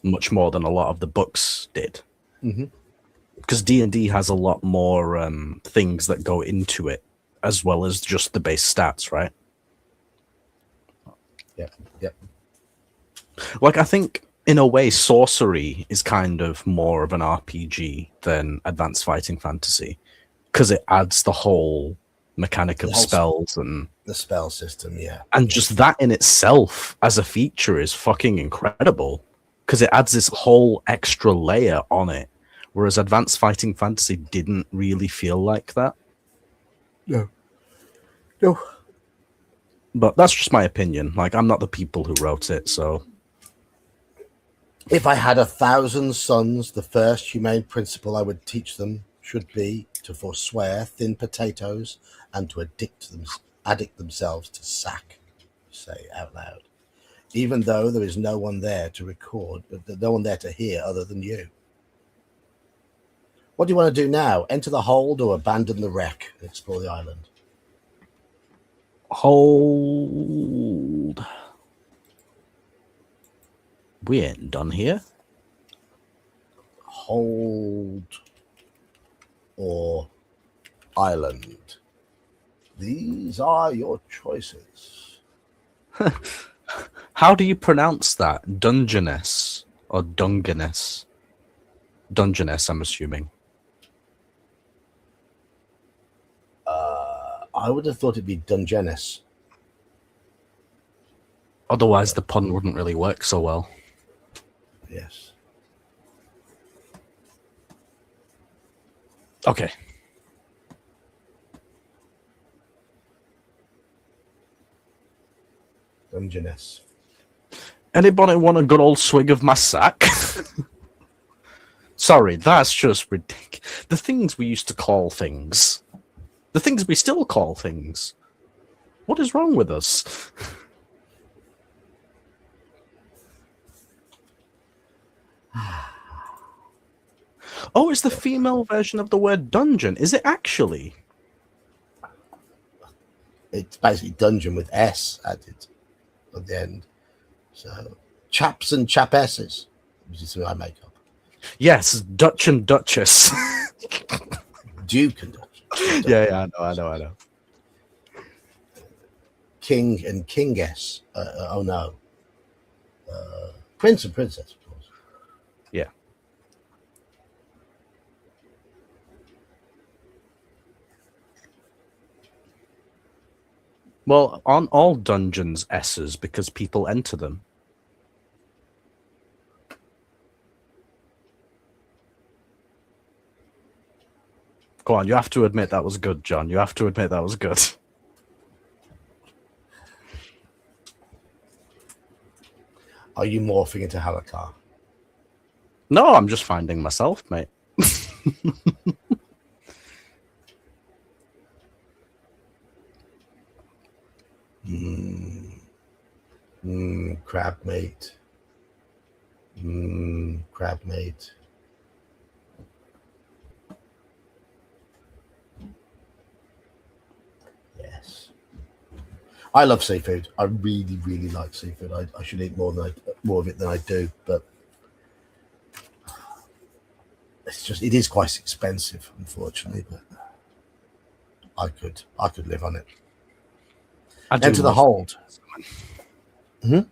much more than a lot of the books did. Because D&D has a lot more things that go into it, as well as just the base stats, right? Yep. Like, I think, in a way, sorcery is kind of more of an RPG than advanced fighting fantasy, because it adds the whole mechanic of spells and the spell system, and just that in itself as a feature is fucking incredible, because it adds this whole extra layer on it, whereas advanced fighting fantasy didn't really feel like that. No. But that's just my opinion. Like, I'm not the people who wrote it, so if I had 1,000 sons, the first humane principle I would teach them should be to forswear thin potatoes and to addict themselves to sack. Say out loud, even though there is no one there to record, no one there to hear other than you. What do you want to do now? Enter the hold or abandon the wreck and explore the island? hold. We ain't done here. Hold or island. These are your choices. How do you pronounce that? Dungeness or Dungeness? Dungeness, I'm assuming. I would have thought it'd be Dungeness. Otherwise, the pun wouldn't really work so well. Yes. Okay. Dungeness. Anybody want a good old swig of my sack? Sorry, that's just ridiculous. The things we used to call things. The things we still call things. What is wrong with us? Oh, it's the female version of the word dungeon. Is it actually? It's basically dungeon with S added at the end. So, chaps and chapesses, which is something I make up. Yes, Dutch and Duchess. Duke and Duchess. Yeah, I know. King and kingess. Oh no. Prince and princess, of course. Yeah. Well, aren't all dungeons S's because people enter them? Go on, you have to admit that was good, John. You have to admit that was good. Are you morphing into Halakar? No, I'm just finding myself, mate. Crab meat. crab meat. Yes. I love seafood. I really, really like seafood. I should eat more of it than I do, but it is quite expensive, unfortunately. But I could live on it. Enter the hold. I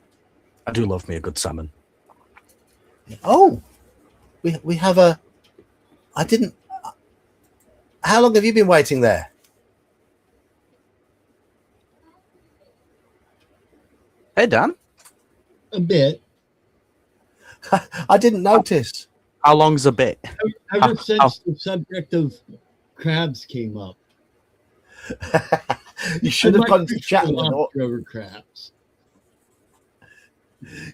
do love me a good salmon. Oh, we have a. I didn't. How long have you been waiting there? Hey, Dan. A bit. I didn't notice. How long's a bit? Ever since the subject of crabs came up. You should have gone to chat with over crabs.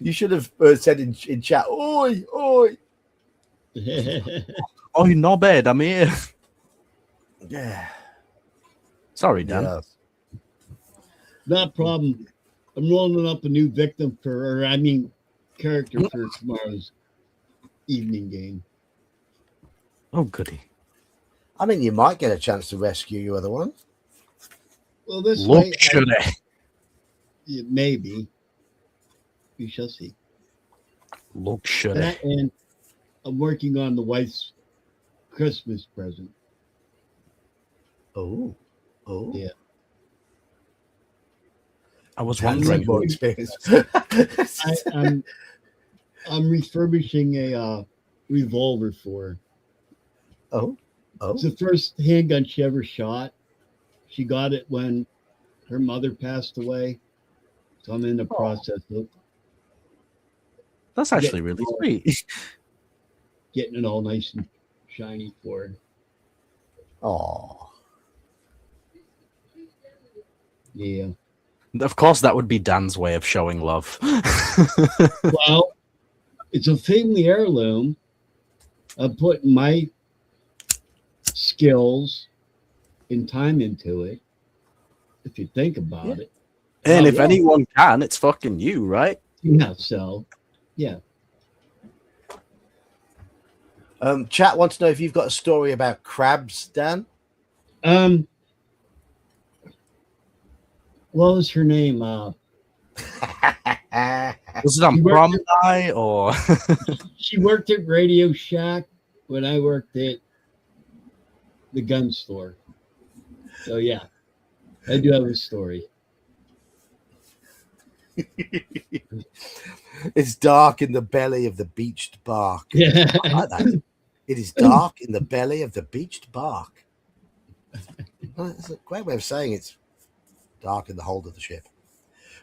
You should have said in chat, "Oi, oi." Oh, you're not bad. I'm here. Yeah. Sorry, Dan. Yeah. Not a problem. I'm rolling up a new character for tomorrow's evening game. Oh, goody. I mean, you might get a chance to rescue your other one. Well, this Look, way, should I? Maybe. We shall see. Look, should I? And I'm working on the wife's Christmas present. Oh. Yeah. I was Sounds wondering. like more experience. I'm refurbishing a revolver for her. Oh. It's the first handgun she ever shot. She got it when her mother passed away. So I'm in the process of That's actually really sweet. getting it all nice and shiny for her. Oh. Yeah. Of course, that would be Dan's way of showing love. Well, it's a family heirloom. I'm putting my skills and time into it. If you think about it. And if anyone can, it's fucking you, right? Yeah, so yeah. Chat wants to know if you've got a story about crabs, Dan. What was her name? Was it on prom night or? She worked at Radio Shack when I worked at the gun store. So yeah, I do have a story. It's dark in the belly of the beached bark. Yeah. I like that. It is dark in the belly of the beached bark. That's a great way of saying it's dark in the hold of the ship.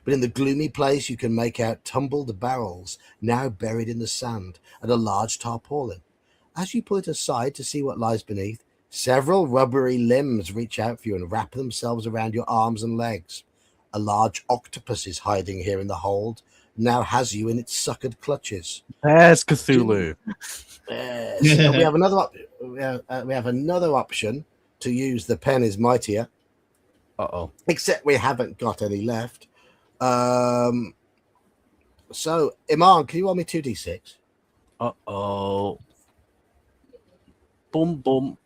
But in the gloomy place, you can make out tumbled barrels, now buried in the sand, and a large tarpaulin. As you pull it aside to see what lies beneath, several rubbery limbs reach out for you and wrap themselves around your arms and legs. A large octopus is hiding here in the hold, now has you in its suckered clutches. There's Cthulhu. So we have another option to use the pen is mightier. Except we haven't got any left. So Iman, can you roll me 2d6? Boom, boom.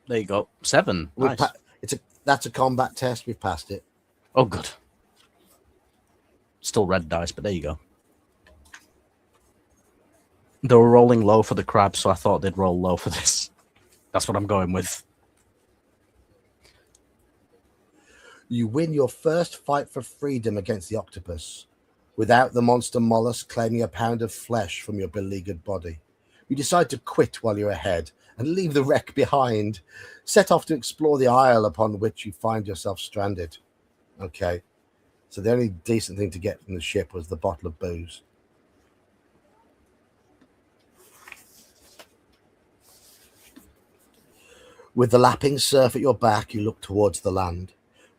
There you go. 7. Nice. That's a combat test. We've passed it. Oh, good. Still red dice, but there you go. They were rolling low for the crab, so I thought they'd roll low for this. That's what I'm going with. You win your first fight for freedom against the octopus, without the monster mollusk claiming a pound of flesh from your beleaguered body. You decide to quit while you're ahead and leave the wreck behind. Set off to explore the isle upon which you find yourself stranded. Okay. So the only decent thing to get from the ship was the bottle of booze. With the lapping surf at your back, you look towards the land.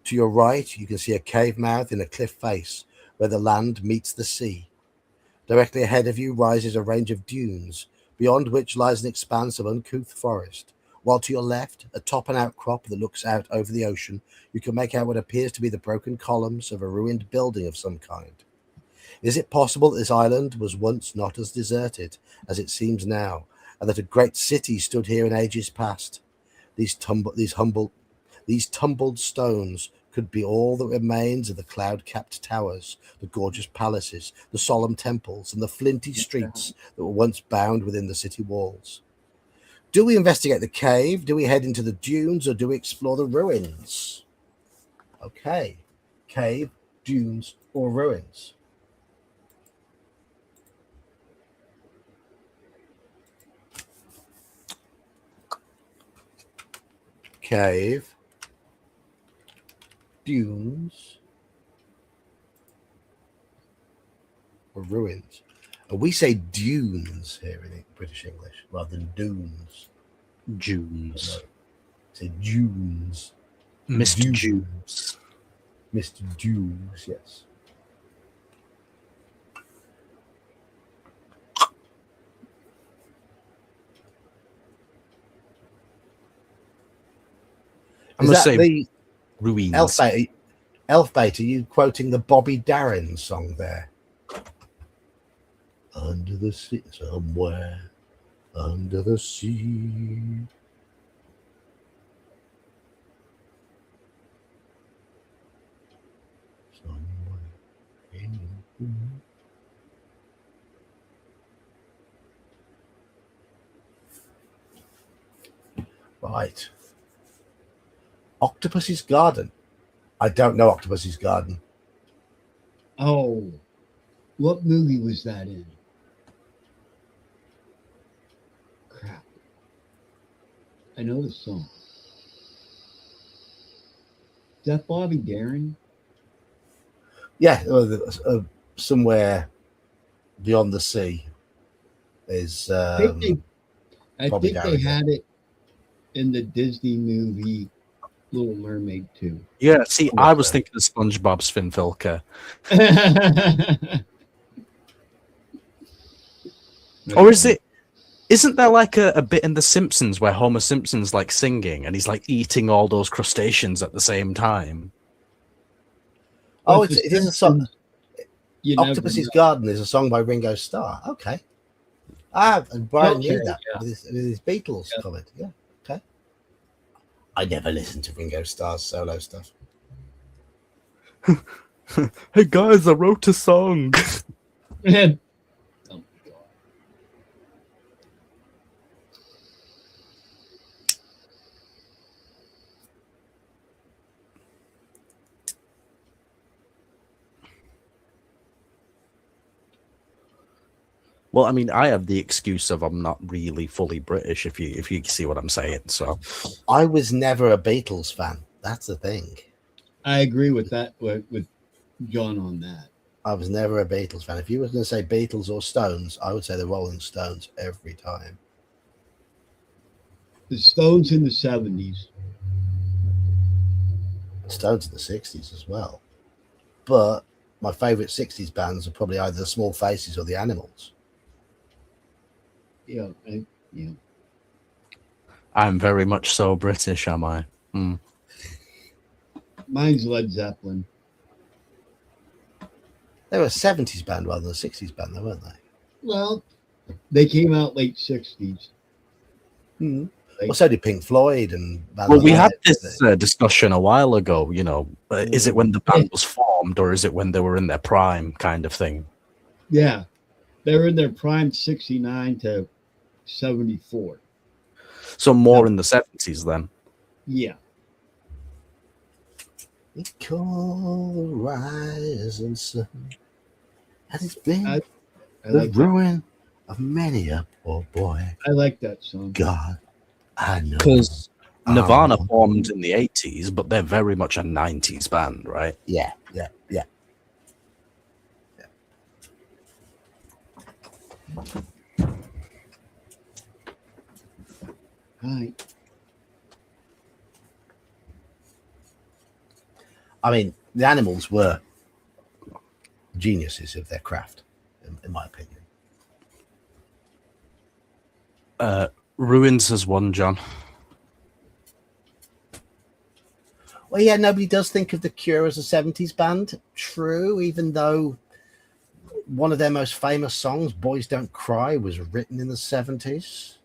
To your right, you can see a cave mouth in a cliff face where the land meets the sea. Directly ahead of you rises a range of dunes, beyond which lies an expanse of uncouth forest, while to your left, atop an outcrop that looks out over the ocean, you can make out what appears to be the broken columns of a ruined building of some kind. Is it possible that this island was once not as deserted as it seems now, and that a great city stood here in ages past? These tumbled stones could be all that remains of the cloud-capped towers, the gorgeous palaces, the solemn temples, and the flinty streets that were once bound within the city walls. Do we investigate the cave? Do we head into the dunes, or do we explore the ruins? Okay, cave, dunes, or ruins? Cave, dunes, or ruins. And we say dunes here in British English rather than dunes. Dunes. Say dunes. Mr. Dunes. Mr. Dunes, yes. I'm going to say the ruins. Elfbait, are you quoting the Bobby Darin song there? Under the sea, somewhere under the sea. Somewhere in right. Octopus's Garden. I don't know Octopus's Garden. Oh, what movie was that in? Crap. I know the song. Is that Bobby Darin? Yeah, somewhere beyond the sea is. I think Bobby they Darin, had it in the Disney movie Little Mermaid 2. Yeah, see, I was thinking of SpongeBob's Finn Filker. Or isn't there like a bit in The Simpsons where Homer Simpson's like singing and he's like eating all those crustaceans at the same time? Oh, it is a song. Octopus's know. Garden is a song by Ringo Starr. Okay. And Brian knew that yeah. with his Beatles comment. Yeah, okay. I never listened to Ringo Starr's solo stuff. Hey guys, I wrote a song. Oh, God. Well, I mean, I have the excuse of I'm not really fully British, if you see what I'm saying. So, I was never a Beatles fan. That's the thing. I agree with that, with John on that. I was never a Beatles fan. If you were going to say Beatles or Stones, I would say the Rolling Stones every time. The Stones in the 70s. Stones in the 60s as well. But my favourite 60s bands are probably either the Small Faces or the Animals. Yeah. I'm very much so British, am I? Mm. Mine's Led Zeppelin. They were a 70s band rather than a 60s band, though, weren't they? Well, they came out late 60s. Mm. Well, so did Pink Floyd and. Well, we had this discussion a while ago. You know, is it when the band was formed, or is it when they were in their prime, kind of thing? Yeah, they were in their prime 69 to 74. So more in the 70s then. Yeah. We call the rising sun, and it's been the ruin of many a poor boy. I like that song. God, I know. Because Nirvana formed in the 80s, but they're very much a 90s band, right? Yeah. Right. I mean, the Animals were geniuses of their craft, in my opinion. Ruins has won, John. Well, yeah, nobody does think of The Cure as a 70s band. True, even though one of their most famous songs, "Boys Don't Cry," was written in the 70s,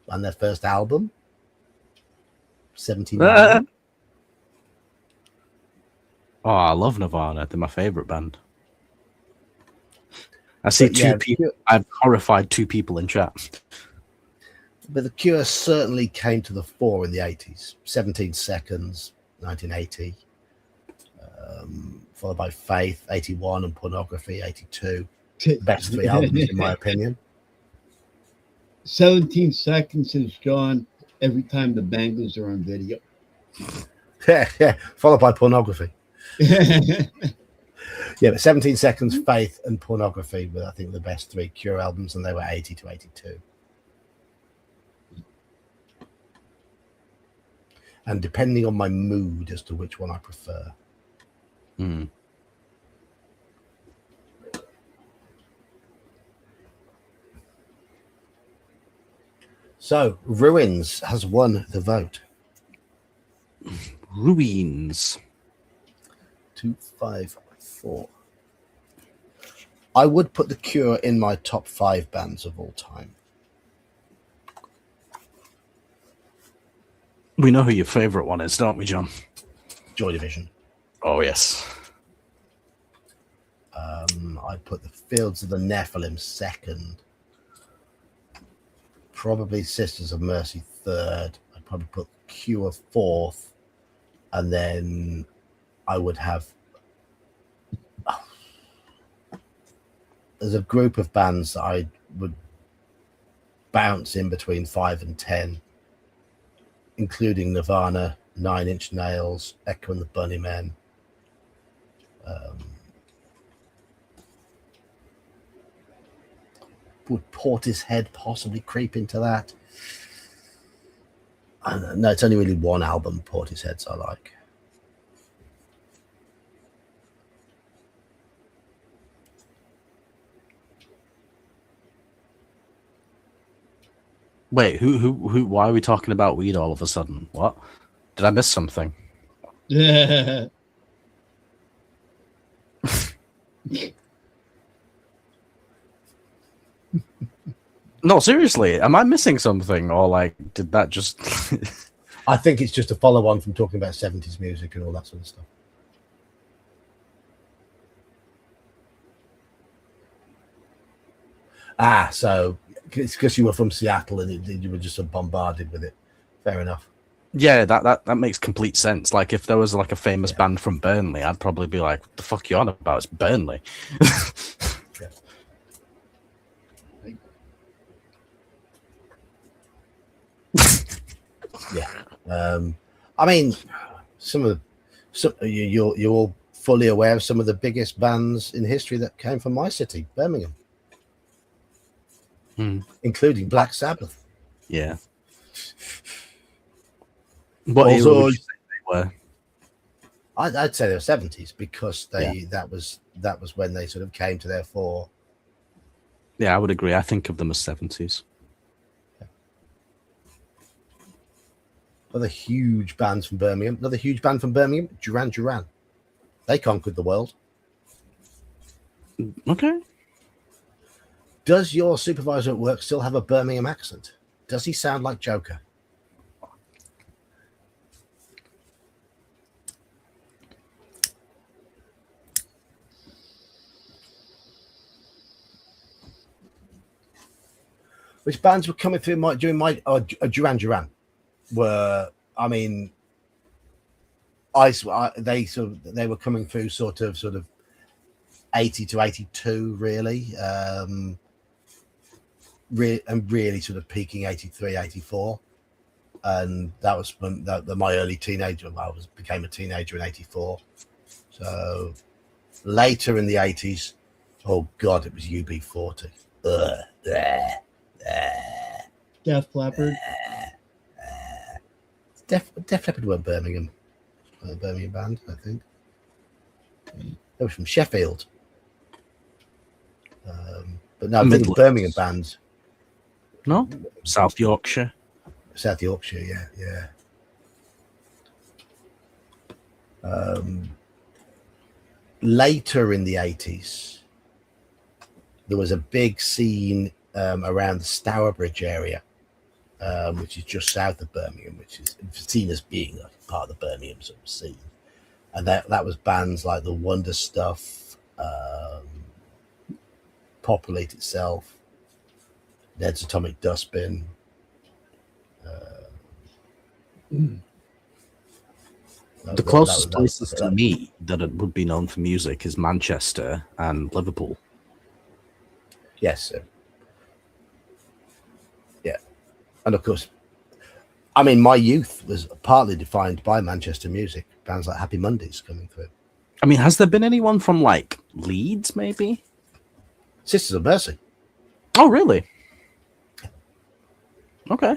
and their first album, 79. Oh, I love Nirvana. They're my favorite band. I see two people. I've horrified two people in chat. But The Cure certainly came to the fore in the 80s. 17 Seconds, 1980. Followed by Faith, 81, and Pornography, 82. Best three albums, in my opinion. 17 Seconds is John every time the Bangles are on video. Yeah. Followed by Pornography. Yeah, but 17 Seconds, Faith, and Pornography were, I think, the best three Cure albums, and they were 80 to 82. And depending on my mood as to which one I prefer. So, Ruins has won the vote. Ruins. 254. I would put The Cure in my top 5 bands of all time. We know who your favorite one is, don't we, John? Joy Division. Oh, yes. I'd put the Fields of the Nephilim second. Probably Sisters of Mercy third. I'd probably put Cure fourth. And then I would have... There's a group of bands that I would bounce in between 5 and 10, including Nirvana, Nine Inch Nails, Echo and the Bunnymen. Would Portishead possibly creep into that? I don't know. No, it's only really one album, Portishead's, I like. Wait, who? Why are we talking about weed all of a sudden? What? Did I miss something? Yeah. No, seriously, am I missing something, or like, did that just? I think it's just a follow-on from talking about 70s music and all that sort of stuff. So it's because you were from Seattle and you were just so bombarded with it. Fair enough. Yeah, that makes complete sense. Like, if there was like a famous band from Burnley, I'd probably be like, "What the fuck you on about? It's Burnley." I mean, you're all fully aware of some of the biggest bands in history that came from my city, Birmingham, including Black Sabbath. Yeah. What era would you say they were? I'd say they were 70s because that was when they sort of came to their fore. Yeah, I would agree. I think of them as 70s. Another huge band from Birmingham. Duran Duran. They conquered the world. Okay. Does your supervisor at work still have a Birmingham accent? Does he sound like Joker? Which bands were coming through during my Duran Duran? Were, I mean, they were coming through sort of 80 to 82 really, and really sort of peaking 83, 84, and that was when my early teenager. I became a teenager in 84, so later in the 80s. Oh God, it was UB40. Def Leppard. Def Leppard were Birmingham band, I think. They were from Sheffield. But no, I think Birmingham bands. No? South Yorkshire. South Yorkshire, yeah. later in the 80s, there was a big scene around the Stourbridge area, which is just south of Birmingham, which is seen as being a part of the Birmingham sort of scene. And that was bands like the Wonder Stuff, Populate Itself, Ned's Atomic Dustbin. The closest places to me that it would be known for music is Manchester and Liverpool. Yes, sir. Yeah. And of course, I mean, my youth was partly defined by Manchester music. Bands like Happy Mondays coming through. I mean, has there been anyone from like Leeds, maybe? Sisters of Mercy. Oh, really? Okay.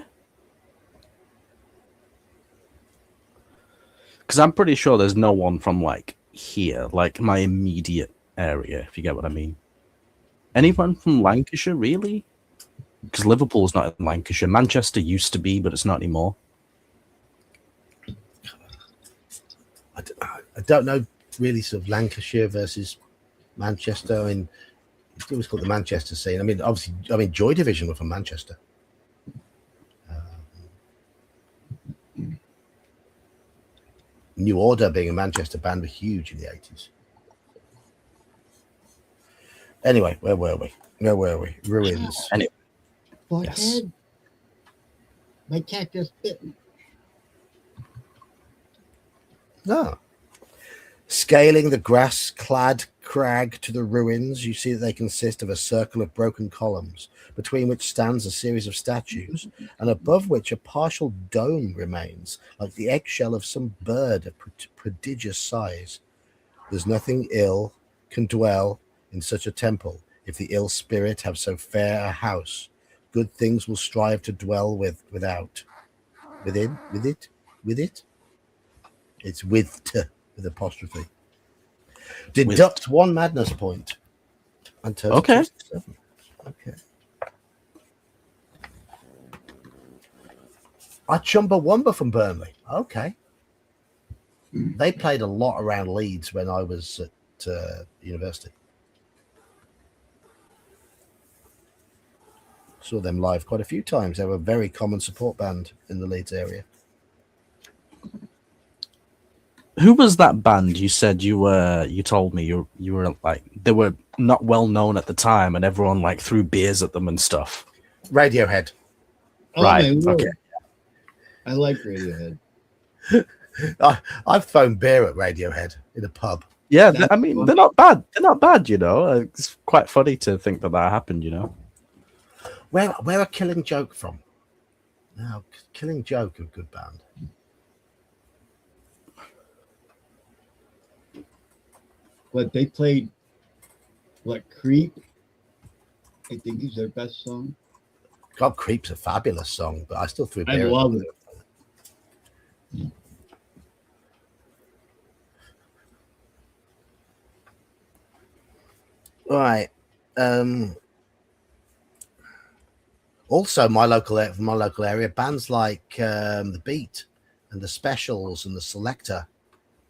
Because I'm pretty sure there's no one from like here, like my immediate area, if you get what I mean. Anyone from Lancashire, really? Because Liverpool's not in Lancashire. Manchester used to be, but it's not anymore. I don't know really sort of Lancashire versus Manchester. I mean, it's always called the Manchester scene. I mean, obviously, Joy Division were from Manchester. New Order, being a Manchester band, were huge in the 80s. Anyway, where were we? Ruins. Anyway, Blockhead. yes. My cat just bit me. No. Scaling the grass-clad crag to the ruins, you see that they consist of a circle of broken columns, between which stands a series of statues, and above which a partial dome remains, like the eggshell of some bird of prodigious size. There's nothing ill can dwell in such a temple, if the ill spirit have so fair a house. Good things will strive to dwell without. Within? With it? It's with apostrophe. Deduct one madness point. And total Okay. 27. Okay. Chumbawamba from Burnley. Okay. They played a lot around Leeds when I was at university. Saw them live quite a few times. They were a very common support band in the Leeds area. Who was that band you said you told me you were like, they were not well known at the time and everyone like threw beers at them and stuff? Radiohead. Oh, Right, my word. okay. I like Radiohead. I've thrown beer at Radiohead in a pub. Yeah, That's I mean, funny. they're not bad. They're not bad, you know. It's quite funny to think that happened, you know. Where are Killing Joke from? No, Killing Joke, a good band. But they played Creep, I think is their best song. God, Creep's a fabulous song, but I still threw I beer. love it. Right. Also, my local area, bands like The Beat and The Specials and The Selector,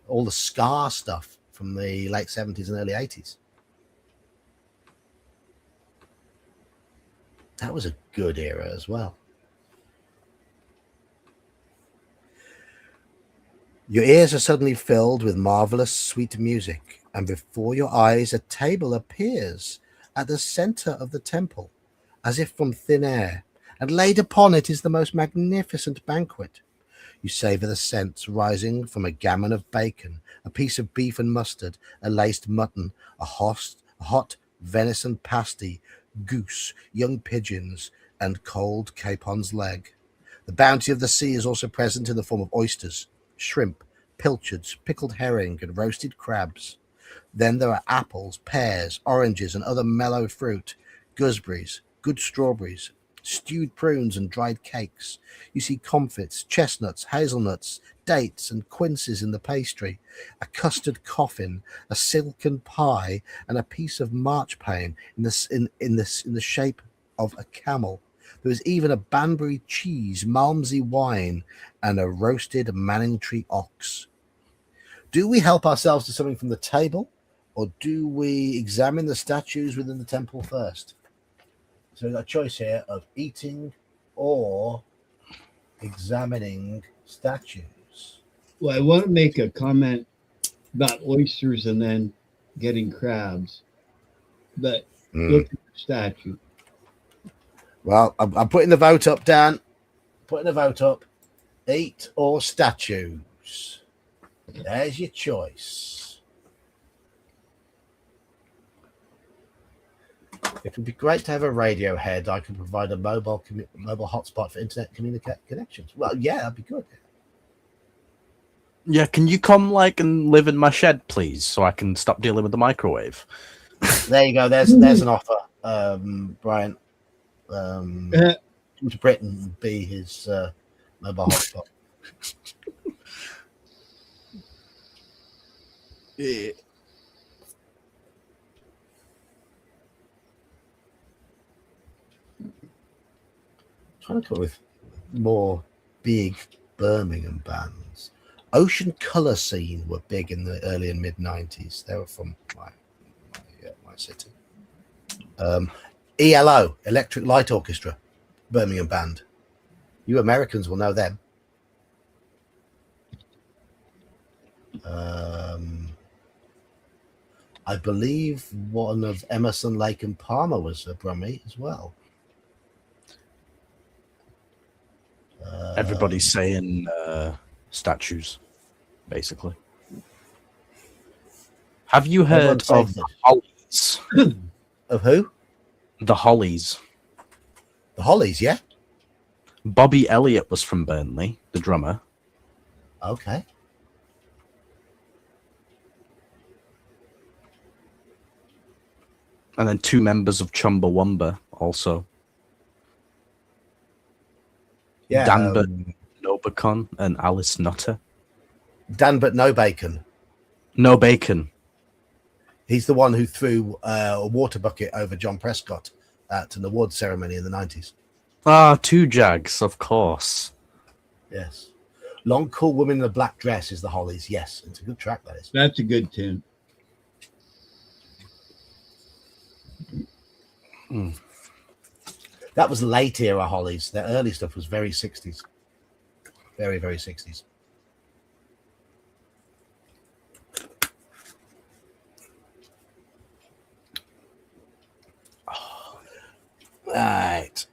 all the ska stuff from the late 70s and early 80s. That was a good era as well. Your ears are suddenly filled with marvelous sweet music, and before your eyes a table appears at the center of the temple, as if from thin air, and laid upon it is the most magnificent banquet. You savor the scents rising from a gammon of bacon, a piece of beef and mustard, a laced mutton, a hot venison pasty, goose, young pigeons, and cold capon's leg. The bounty of the sea is also present in the form of oysters, shrimp, pilchards, pickled herring, and roasted crabs. Then there are apples, pears, oranges, and other mellow fruit, gooseberries, good strawberries, stewed prunes, and dried cakes. You see comfits, chestnuts, hazelnuts, dates, and quinces in the pastry, a custard coffin, a silken pie, and a piece of marchpane in the shape of a camel. There is even a Banbury cheese, Malmsey wine, and a roasted Manningtree ox. Do we help ourselves to something from the table, or do we examine the statues within the temple first? So we've got a choice here of eating or examining statues. Well, I want to make a comment about oysters and then getting crabs, but look at the statue. Well, I'm putting the vote up, Dan. Putting the vote up. Eat or statues. There's your choice. It would be great to have a radio head. I can provide a mobile hotspot for internet connections. Well, yeah, that'd be good. Yeah, can you come and live in my shed, please, so I can stop dealing with the microwave? There you go. There's an offer, Brian. Come to Britain and be his mobile hotspot. Yeah. Trying to come up with more big Birmingham bands. Ocean Colour Scene were big in the early and mid 90s. They were from my city. ELO, Electric Light Orchestra, Birmingham band. You Americans will know them. I believe one of Emerson, Lake and Palmer was a Brummie as well. Everybody's saying statues, basically. Have you heard of the Hollies? Of who? The Hollies. The Hollies, yeah. Bobby Elliott was from Burnley, the drummer. Okay. And then 2 members of Chumbawamba also. Yeah. Danbert Nobacon and Alice Nutter. Dan but no bacon. No bacon. He's the one who threw a water bucket over John Prescott at an awards ceremony in the 90s. Ah, 2 Jags, of course. Yes. Long Cool Woman in a Black Dress is the Hollies. Yes, it's a good track, that is. That's a good tune. That was late era Hollies. Their early stuff was very 60s. Very, very 60s. Right.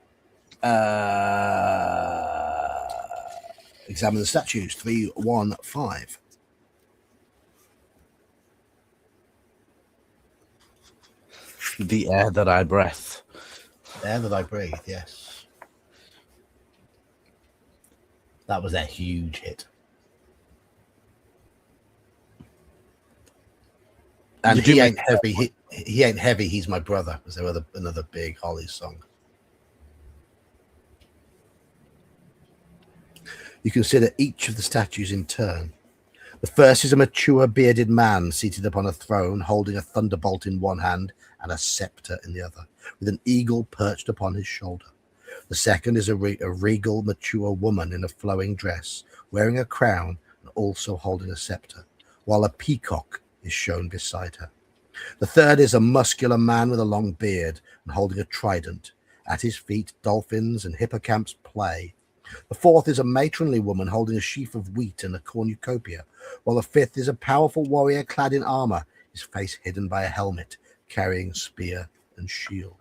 Examine the statues. 315. The air that I breathe. The air that I breathe, yes. That was a huge hit. And he ain't heavy. He ain't heavy. He's my brother. Was there another big Hollies song? You consider each of the statues in turn. The first is a mature bearded man seated upon a throne, holding a thunderbolt in one hand and a scepter in the other, with an eagle perched upon his shoulder. The second is a regal, mature woman in a flowing dress, wearing a crown and also holding a scepter, while a peacock is shown beside her. The third is a muscular man with a long beard and holding a trident. At his feet, dolphins and hippocamps play. The fourth is a matronly woman holding a sheaf of wheat and a cornucopia, while the fifth is a powerful warrior clad in armor, his face hidden by a helmet, carrying spear and shield.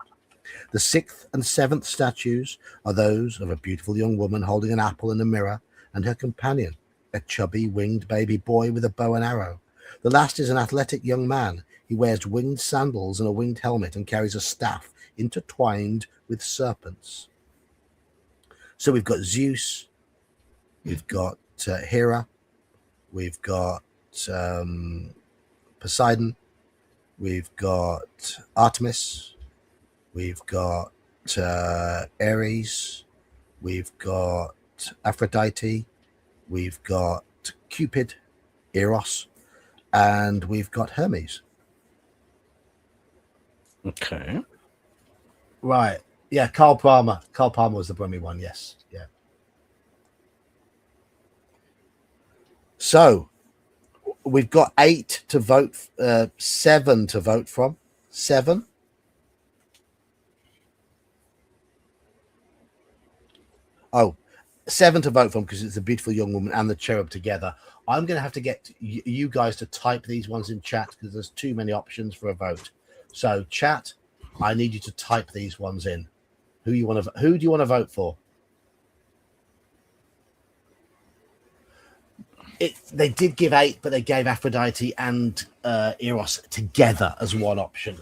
The sixth and seventh statues are those of a beautiful young woman holding an apple and a mirror, and her companion, a chubby winged baby boy with a bow and arrow. The last is an athletic young man. He wears winged sandals and a winged helmet and carries a staff intertwined with serpents. So we've got Zeus, we've got Hera, we've got Poseidon, we've got Artemis, we've got Ares, we've got Aphrodite, we've got Cupid, Eros, and we've got Hermes. Okay. Right. Yeah, Carl Palmer. Carl Palmer was the Brummie one, yes. Yeah. we've got 8 to vote, 7 to vote from. 7. Oh, 7 to vote from because it's a beautiful young woman and the cherub together. I'm going to have to get you guys to type these ones in chat because there's too many options for a vote. So, chat, I need you to type these ones in. Who do you want to vote for? They did give 8, but they gave Aphrodite and Eros together as one option.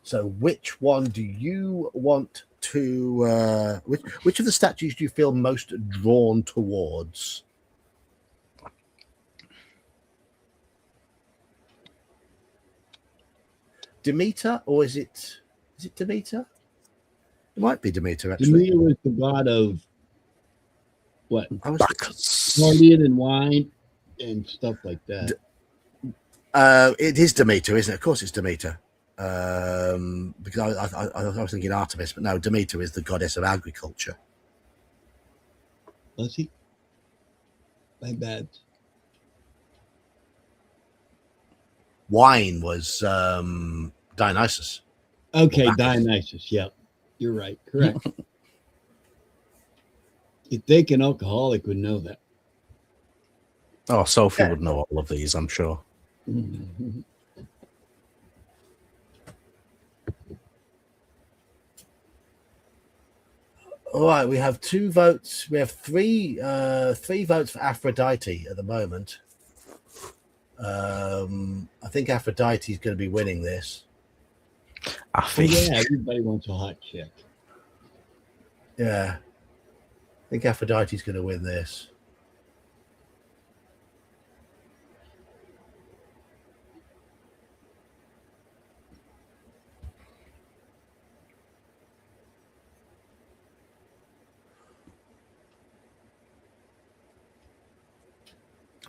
So, which one do you want to? Which of the statues do you feel most drawn towards? Demeter, or is it Demeter? It might be Demeter, actually. Demeter was the god of what? Bacchus. Partying and wine and stuff like that. It is Demeter, isn't it? Of course, it's Demeter. Because I was thinking Artemis, but no, Demeter is the goddess of agriculture. Was he? My bad. Wine was Dionysus. Okay, Bacchus. Dionysus. Yep, you're right. Correct. You'd think an alcoholic would know that. Oh, Sophie would know all of these, I'm sure. Mm-hmm. All right, we have 2 votes. We have 3 votes for Aphrodite at the moment. I think Aphrodite is going to be winning this. I think. Yeah, everybody wants a hot chick. Yeah, I think Aphrodite is going to win this.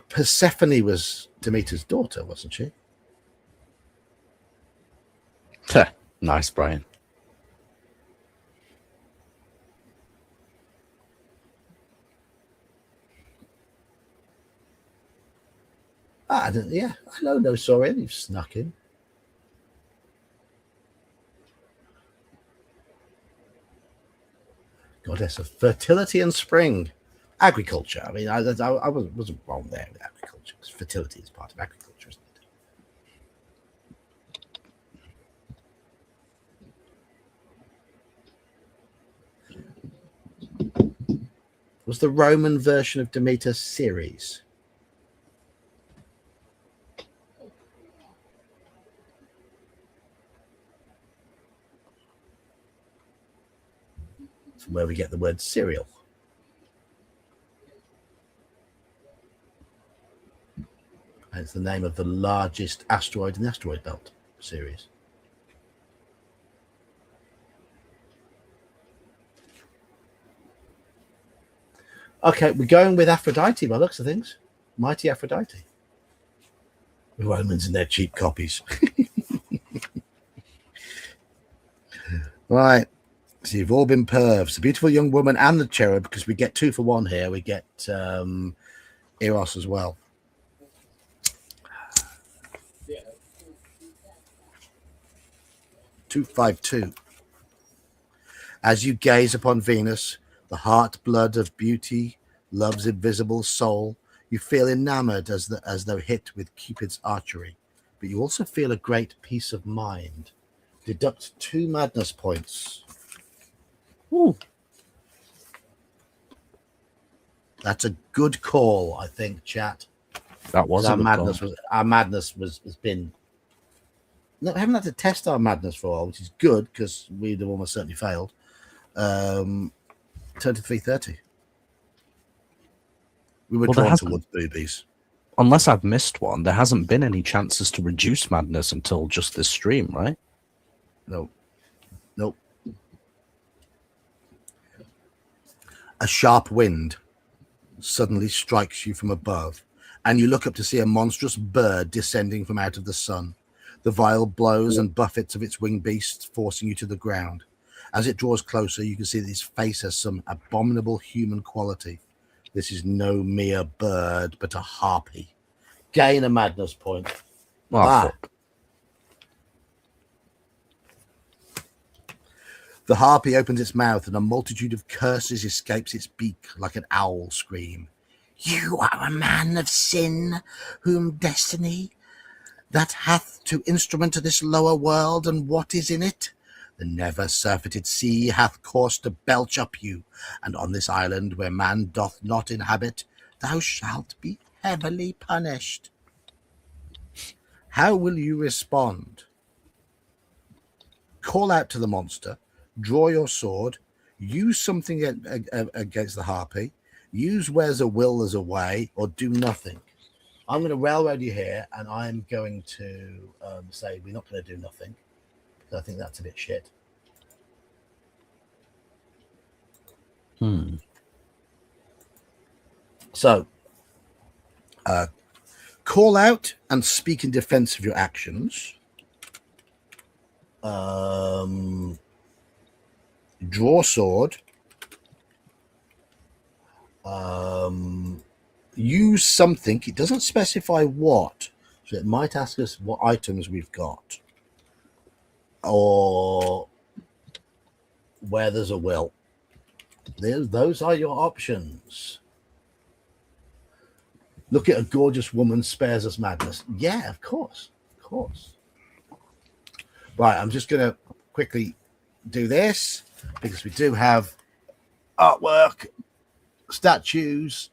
Persephone was Demeter's daughter, wasn't she? Nice, Brian. Yeah, hello, no, sorry, you've snuck in. Goddess of fertility and spring. Agriculture. I mean, I wasn't wrong there with agriculture because fertility is part of agriculture, isn't it? Was the Roman version of Demeter Ceres? From where we get the word cereal. And it's the name of the largest asteroid in the asteroid belt series. Okay, we're going with Aphrodite by the looks of things. Mighty Aphrodite. The Romans and their cheap copies. Right. So you've all been pervs. The beautiful young woman and the cherub, because we get 2 for 1 here. We get Eros as well. 252. As you gaze upon Venus, the heart blood of beauty, love's invisible soul, you feel enamored as though hit with Cupid's archery, but you also feel a great peace of mind. Deduct 2 madness points. Ooh. That's a good call, I think, chat. That was our madness. Our madness has been. No, I haven't had to test our madness for a while, which is good because we'd have almost certainly failed. Turn to 330. We were drawn towards boobies. Unless I've missed one, there hasn't been any chances to reduce madness until just this stream, right? No. Nope. A sharp wind suddenly strikes you from above, and you look up to see a monstrous bird descending from out of the sun. The vile blows and buffets of its winged beast forcing you to the ground. As it draws closer, you can see that its face has some abominable human quality. This is no mere bird, but a harpy, gain a madness point. Oh, fuck. The harpy opens its mouth, and a multitude of curses escapes its beak like an owl scream. You are a man of sin, whom destiny that hath to instrument this lower world, and what is in it? The never surfeited sea hath course to belch up you, and on this island where man doth not inhabit, thou shalt be heavily punished. How will you respond? Call out to the monster, draw your sword, use something against the harpy, use where's a will there's a way, or do nothing. I'm going to railroad you here, and I'm going to say we're not going to do nothing, because I think that's a bit shit. So, call out and speak in defense of your actions. Draw sword. Use something. It doesn't specify what, so it might ask us what items we've got, or where there's a will. Those are your options. Look at a gorgeous woman spares us madness. Yeah, of course. Right, I'm just going to quickly do this, because we do have artwork, statues,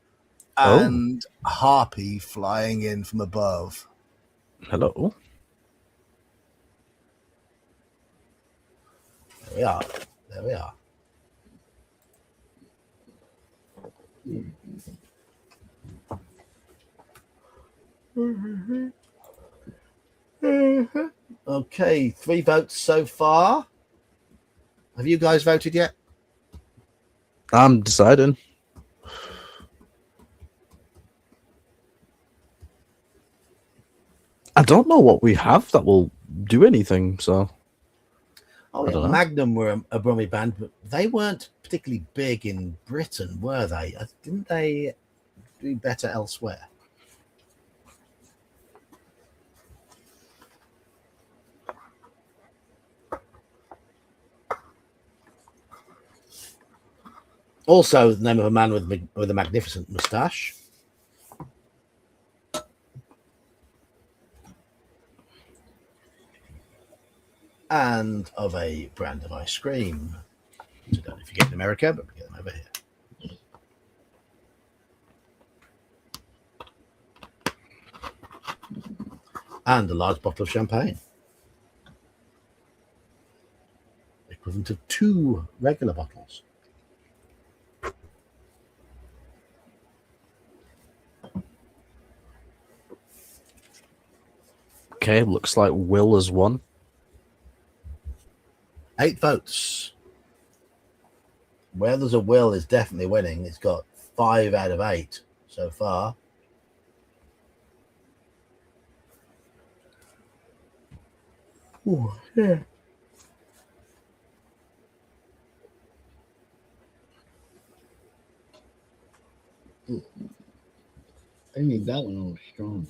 and harpy flying in from above. Hello. There we are. Okay, 3 votes so far. Have you guys voted yet? I'm deciding. I don't know what we have that will do anything, so... Oh, yeah, Magnum were a Brummie band, but they weren't particularly big in Britain, were they? Didn't they do better elsewhere? Also, the name of a man with a magnificent moustache. And of a brand of ice cream. I don't know if you get in America, but we get them over here. And a large bottle of champagne, equivalent of 2 regular bottles. Okay, looks like Will has won. 8 votes. Where there's a will is definitely winning. It's got 5 out of 8 so far. Ooh, yeah. I think that one was strong.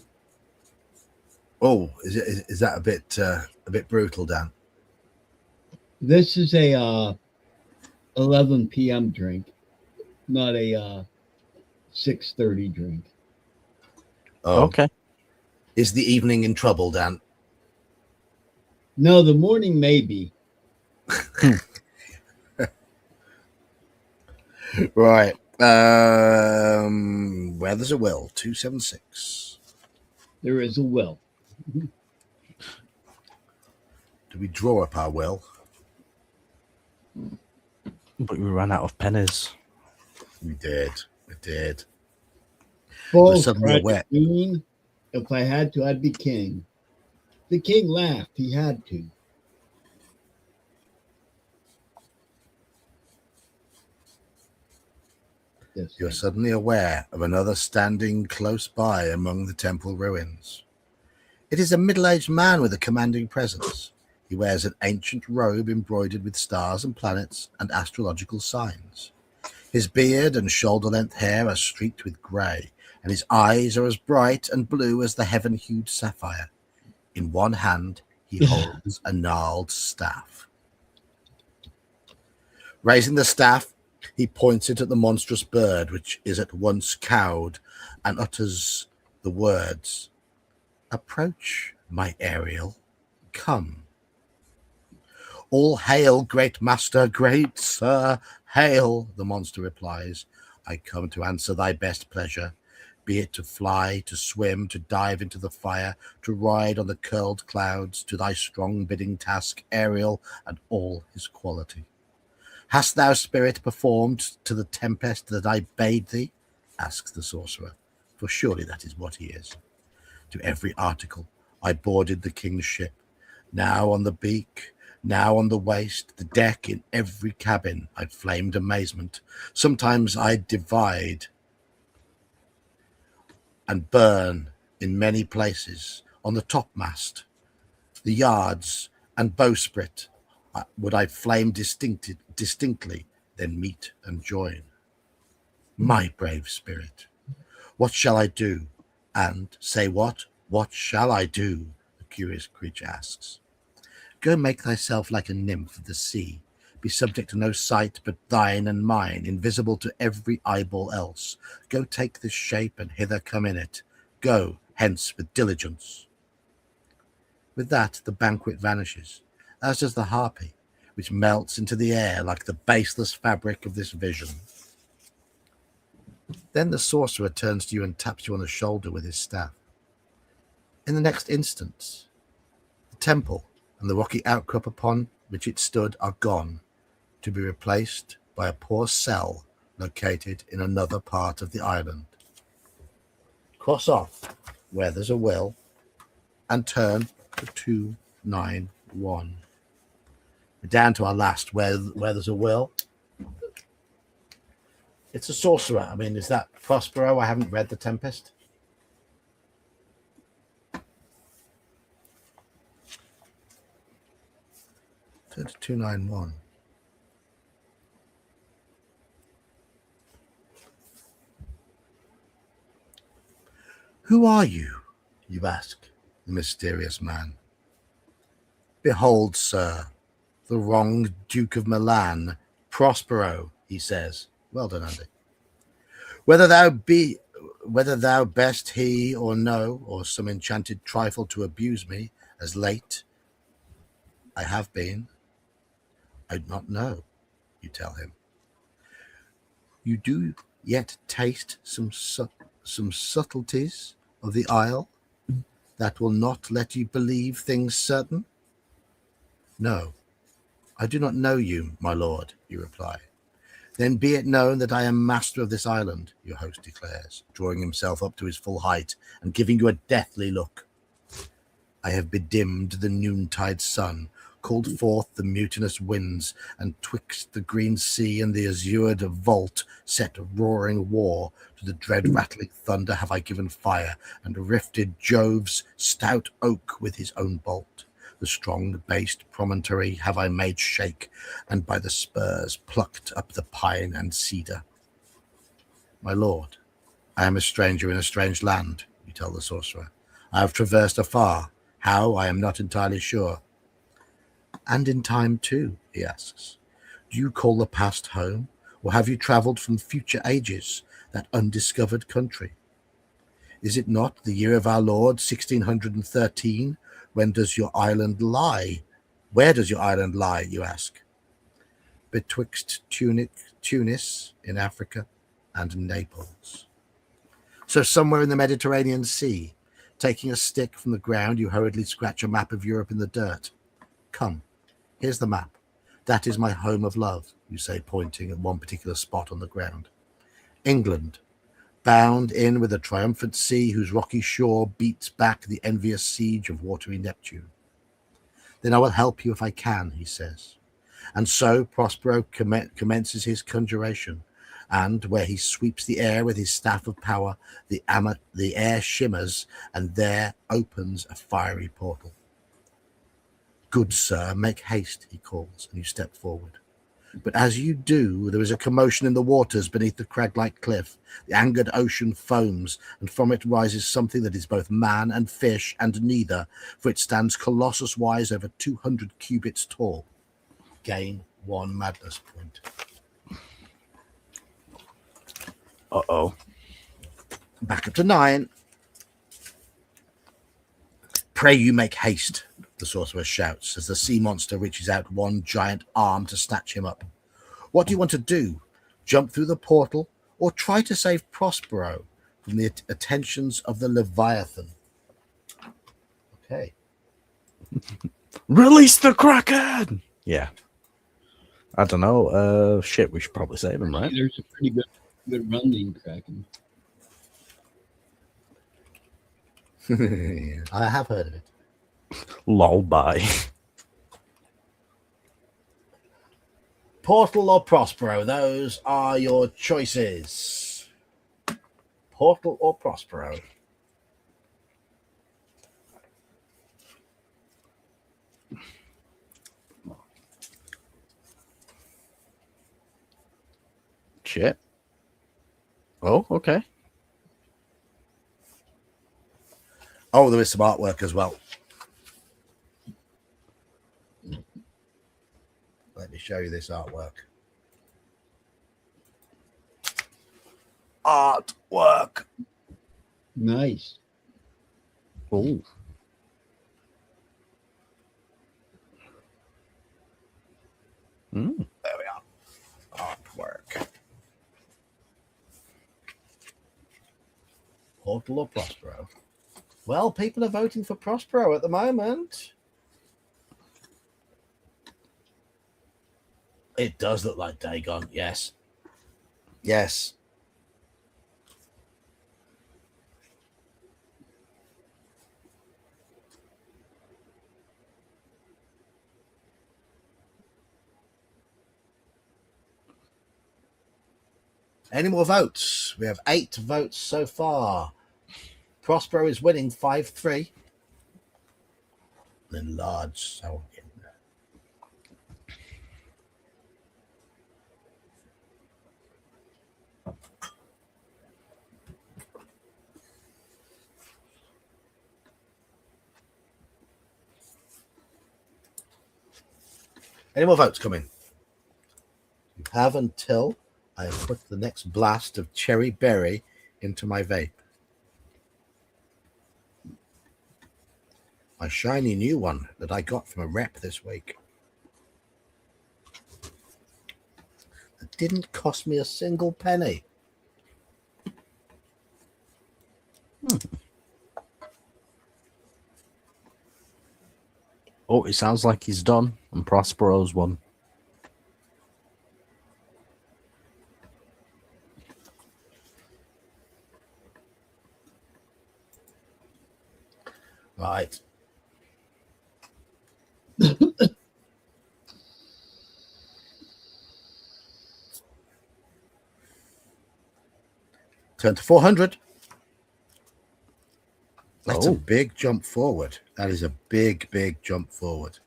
Oh, is that a bit brutal, Dan? This is a 11 p.m. drink, not a 6:30 drink. Oh, Okay. Is the evening in trouble, Dan? No, the morning maybe. Right. Where there's a will, 276. There is a will. Do we draw up our will? But we ran out of pennies. We did. Full suddenly aware. queen. If I had to, I'd be king. The king laughed. He had to. Yes. You're suddenly aware of another standing close by among the temple ruins. It is a middle-aged man with a commanding presence. He wears an ancient robe embroidered with stars and planets and astrological signs. His beard and shoulder-length hair are streaked with grey, and his eyes are as bright and blue as the heaven-hued sapphire. In one hand he holds a gnarled staff. Raising the staff, he points it at the monstrous bird, which is at once cowed, and utters the words, "Approach, my Ariel, come." "All hail, great master, great sir, hail," the monster replies. "I come to answer thy best pleasure, be it to fly, to swim, to dive into the fire, to ride on the curled clouds, to thy strong bidding task, Ariel, and all his quality. Hast thou, spirit, performed to the tempest that I bade thee?" asks the sorcerer, for surely that is what he is. "To every article I boarded the king's ship, now on the beak, now on the waist, the deck, in every cabin I flamed amazement. Sometimes I divide and burn in many places, on the topmast, the yards, and bowsprit would I flame distinctly, then meet and join. My brave spirit, what shall I do? And say what shall I do? The curious creature asks. Go make thyself like a nymph of the sea, be subject to no sight but thine and mine, invisible to every eyeball else. Go take this shape, and hither come in it. Go hence with diligence. With that the banquet vanishes, as does the harpy, which melts into the air like the baseless fabric of this vision. Then the sorcerer turns to you and taps you on the shoulder with his staff. In the next instant, the temple and the rocky outcrop upon which it stood are gone, to be replaced by a poor cell located in another part of the island. Cross off where there's a will and turn to 291. We're down to our last where there's a will. It's a sorcerer. I mean, is that Prospero? I haven't read The Tempest. Turn to 291. Who are you? You ask the mysterious man. Behold, sir, the wronged Duke of Milan, Prospero, he says. Well done, Andy. Whether thou best he or no, or some enchanted trifle to abuse me, as late I have been, I do not know, you tell him. You do yet taste some subtleties of the isle that will not let you believe things certain? No, I do not know you, my lord, you reply. Then be it known that I am master of this island, your host declares, drawing himself up to his full height and giving you a deathly look. I have bedimmed the noontide sun, called forth the mutinous winds, and twixt the green sea and the azured vault set roaring war. To the dread rattling thunder have I given fire, and rifted Jove's stout oak with his own bolt. The strong-based promontory have I made shake, and by the spurs plucked up the pine and cedar. My lord, I am a stranger in a strange land, you tell the sorcerer. I have traversed afar. How, I am not entirely sure. And in time too, he asks. Do you call the past home, or have you travelled from future ages, that undiscovered country? Is it not the year of our Lord, 1613? When does your island lie? Where does your island lie, you ask? Betwixt Tunis in Africa and Naples. So somewhere in the Mediterranean Sea, taking a stick from the ground, you hurriedly scratch a map of Europe in the dirt. Come, here's the map. That is my home of love, you say, pointing at one particular spot on the ground. England, bound in with a triumphant sea whose rocky shore beats back the envious siege of watery Neptune. Then I will help you if I can, he says. And so Prospero commences his conjuration, and where he sweeps the air with his staff of power, the air shimmers, and there opens a fiery portal. Good sir, make haste, he calls, and you step forward. But as you do, there is a commotion in the waters beneath the crag-like cliff. The angered ocean foams, and from it rises something that is both man and fish, and neither, for it stands colossus-wise over 200 cubits tall. Gain 1 madness point. Uh-oh. Back up to 9. Pray you make haste, the sorcerer shouts, as the sea monster reaches out one giant arm to snatch him up. What do you want to do? Jump through the portal, or try to save Prospero from the attentions of the Leviathan? Okay. Release the Kraken! Yeah. I don't know. Shit, we should probably save him, right? There's a pretty good running Kraken. I have heard of it. Lol, bye. Portal or Prospero, those are your choices. Portal or Prospero. Shit. Oh, okay. Oh, there is some artwork as well. Let me show you this artwork. Artwork. Nice. Oh. Mm. There we are. Artwork. Portal or Prospero? Well, people are voting for Prospero at the moment. It does look like Dagon, yes. Yes. Any more votes? We have 8 votes so far. Prospero is winning 5-3. Enlarge. So any more votes coming? You have until I put the next blast of cherry berry into my vape. My shiny new one that I got from a rep this week. It didn't cost me a single penny. Oh, it sounds like he's done, and Prospero's won. Right. Turn to 400. That's a big jump forward. That is a big, big jump forward.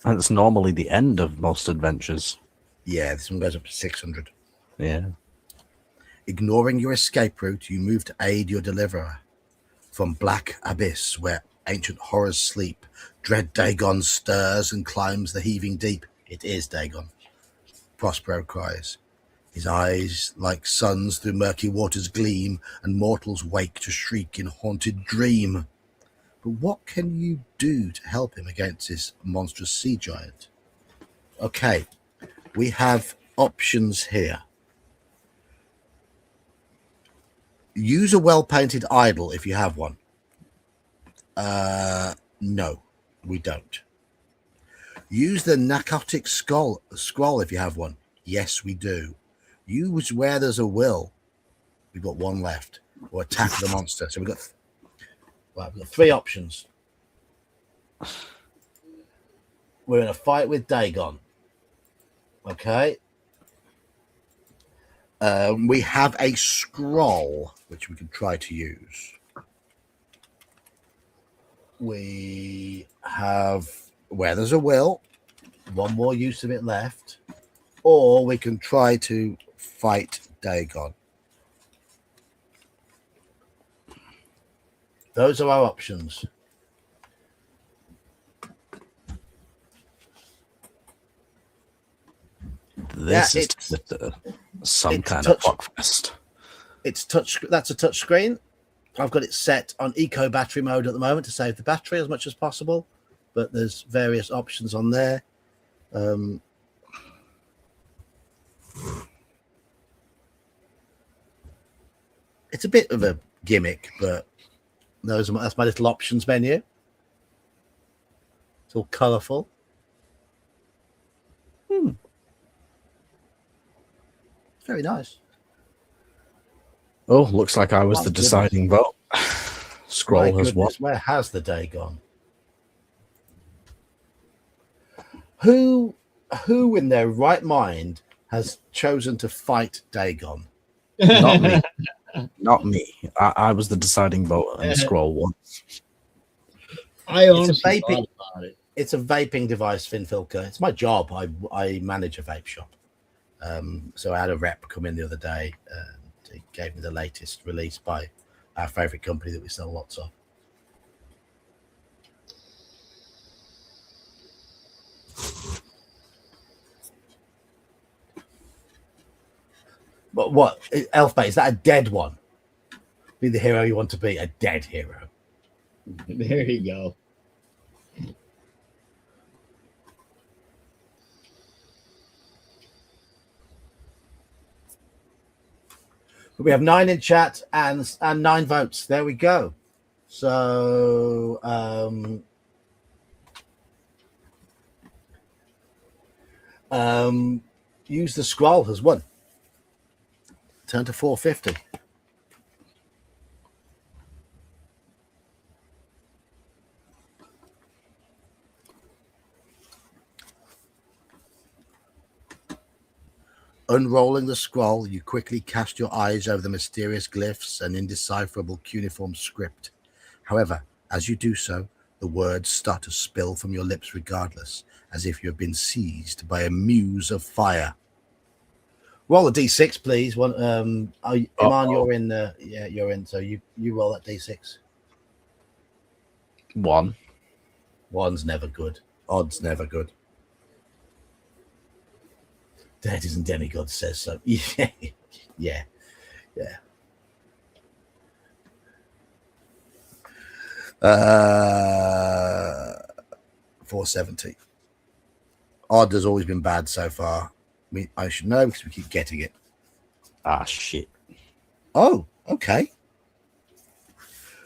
And it's normally the end of most adventures. Yeah, this one goes up to 600. Yeah. Ignoring your escape route, you move to aid your deliverer. From black abyss where ancient horrors sleep, dread Dagon stirs and climbs the heaving deep. It is Dagon. Prospero cries. His eyes like suns through murky waters gleam, and mortals wake to shriek in haunted dream. But what can you do to help him against this monstrous sea giant? Okay, we have options here. Use a well-painted idol if you have one. No, we don't. Use the narcotic scroll if you have one. Yes, we do. Use where there's a will. We've got one left. Or attack the monster. So we've got 3 options. We're in a fight with Dagon. Okay. We have a scroll which we can try to use. We have where there's a will. one more use of it left, or we can try to fight Dagon. Those are our options. This Yeah, is some it's kind touch- of fuckfest. That's a touch screen. I've got it set on eco battery mode at the moment to save the battery as much as possible, but there's various options on there. It's a bit of a gimmick, but that's my little options menu. It's all colourful. Very nice. Oh, looks like I was My the goodness. deciding vote. Scroll My has won. goodness, where has the day gone? Who in their right mind has chosen to fight Dagon? Not me. Not me. I was the deciding vote, and Scroll won. I It's a honestly vaping- thought about it. It's a vaping device, Finn Filker. It's my job. I manage a vape shop. So I had a rep come in the other day. He gave me the latest release by our favorite company that we sell lots of. But what? Elfmate, is that a dead one? Be the hero you want to be, a dead hero. There you go. But we have 9 in chat and 9 votes. There we go. So use the scroll has won. Turn to 450. Unrolling the scroll, you quickly cast your eyes over the mysterious glyphs and indecipherable cuneiform script. However, as you do so, the words start to spill from your lips regardless, as if you have been seized by a muse of fire. Roll a d6, please. Iman, you're in. You're in. So you roll that d6. 1. 1's never good. Odd's never good. Deities and demigods says so. Yeah. 470. Odd has always been bad so far. I should know because we keep getting it. Ah, shit. Oh, okay.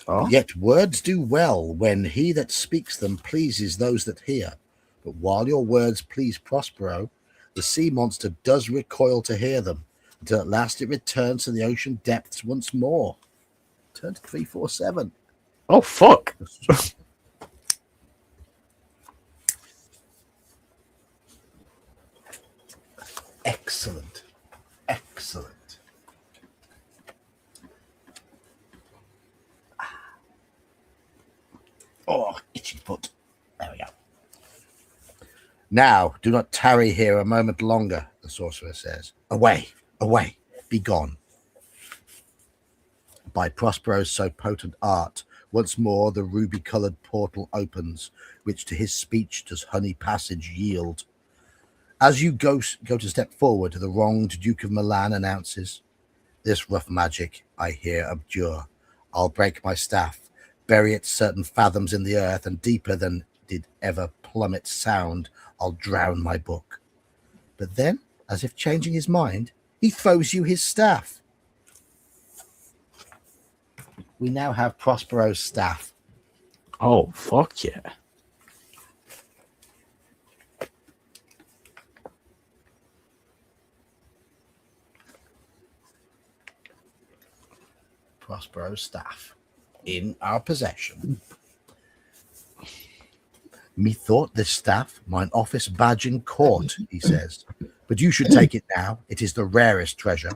Oh. Yet words do well when he that speaks them pleases those that hear. But while your words please Prospero, the sea monster does recoil to hear them, until at last it returns to the ocean depths once more. Turn to 347. Oh, fuck. Excellent. Oh, itchy foot. There we go. Now, do not tarry here a moment longer, the sorcerer says. Away, be gone. By Prospero's so potent art, once more the ruby-coloured portal opens, which to his speech does honey passage yield. As you go to step forward, the wronged Duke of Milan announces, "This rough magic I here abjure. I'll break my staff, bury it certain fathoms in the earth, and deeper than did ever plummet sound, I'll drown my book." But then, as if changing his mind, he throws you his staff. We now have Prospero's staff. Oh, fuck yeah. Prospero's staff in our possession. Methought this staff mine office badge in court, he says, but you should take it now. It is the rarest treasure.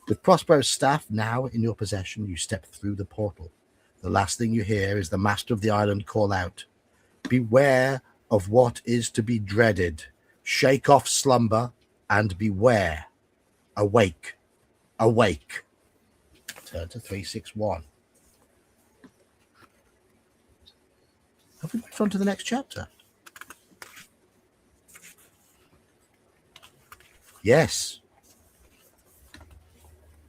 With Prospero's staff now in your possession, you step through the portal. The last thing you hear is the master of the island call out, "Beware of what is to be dreaded. Shake off slumber and beware. Awake, awake. Turn to 361. Have we moved on to the next chapter? Yes.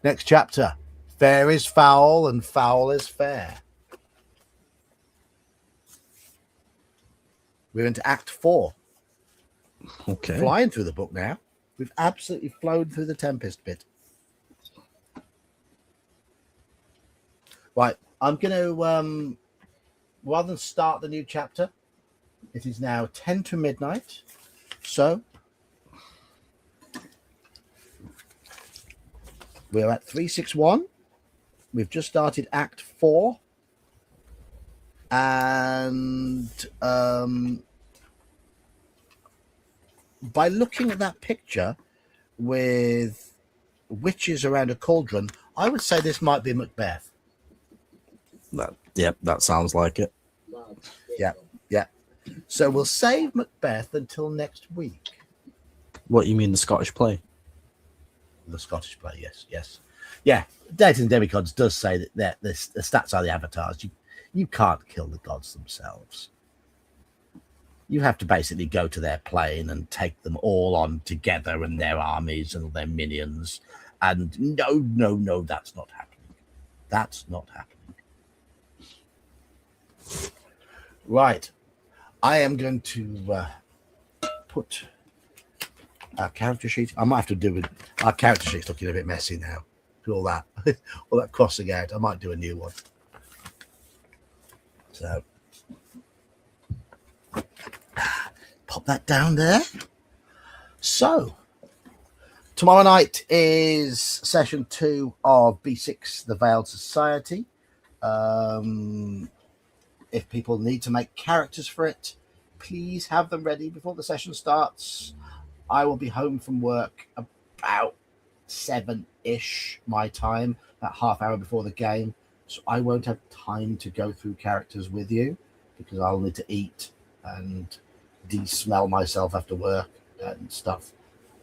Next chapter. Fair is foul and foul is fair. We're into Act 4. Okay. Flying through the book now. We've absolutely flown through the Tempest bit. Right. I'm going to, rather than start the new chapter, it is now 10 to midnight. So we're at 361. We've just started Act 4. And by looking at that picture with witches around a cauldron, I would say this might be Macbeth. That sounds like it. Yeah. So we'll save Macbeth until next week. What, you mean the Scottish play? The Scottish play, yes. Yeah, Dead and Demigods does say that the stats are the avatars. You can't kill the gods themselves. You have to basically go to their plane and take them all on together and their armies and their minions. And no, that's not happening. That's not happening. Right. I am going to put our character sheet. I might have to do with our character sheet's looking a bit messy now. All that crossing out. I might do a new one. So pop that down there. So tomorrow night is session 2 of B6, The Veiled Society. If people need to make characters for it, please have them ready before the session starts. I will be home from work about 7-ish my time, about half hour before the game. So I won't have time to go through characters with you because I'll need to eat and de-smell myself after work and stuff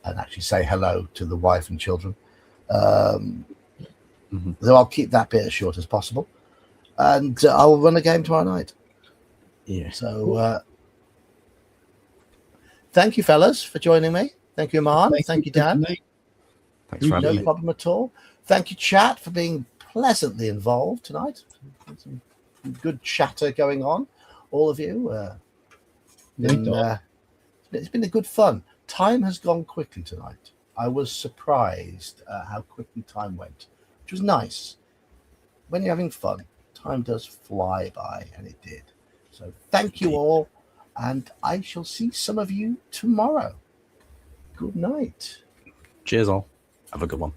and actually say hello to the wife and children. So I'll keep that bit as short as possible. And I'll run a game tomorrow night. Yeah. So thank you, fellas, for joining me. Thank you, Aman. Thank you, Dan. Thanks for having No me. problem at all. Thank you, chat, for being pleasantly involved tonight. Some good chatter going on, all of you. It's been a good fun. Time has gone quickly tonight. I was surprised how quickly time went, which was nice. When you're having fun, time does fly by, and it did. So thank you all, and I shall see some of you tomorrow. Good night. Cheers all. Have a good one.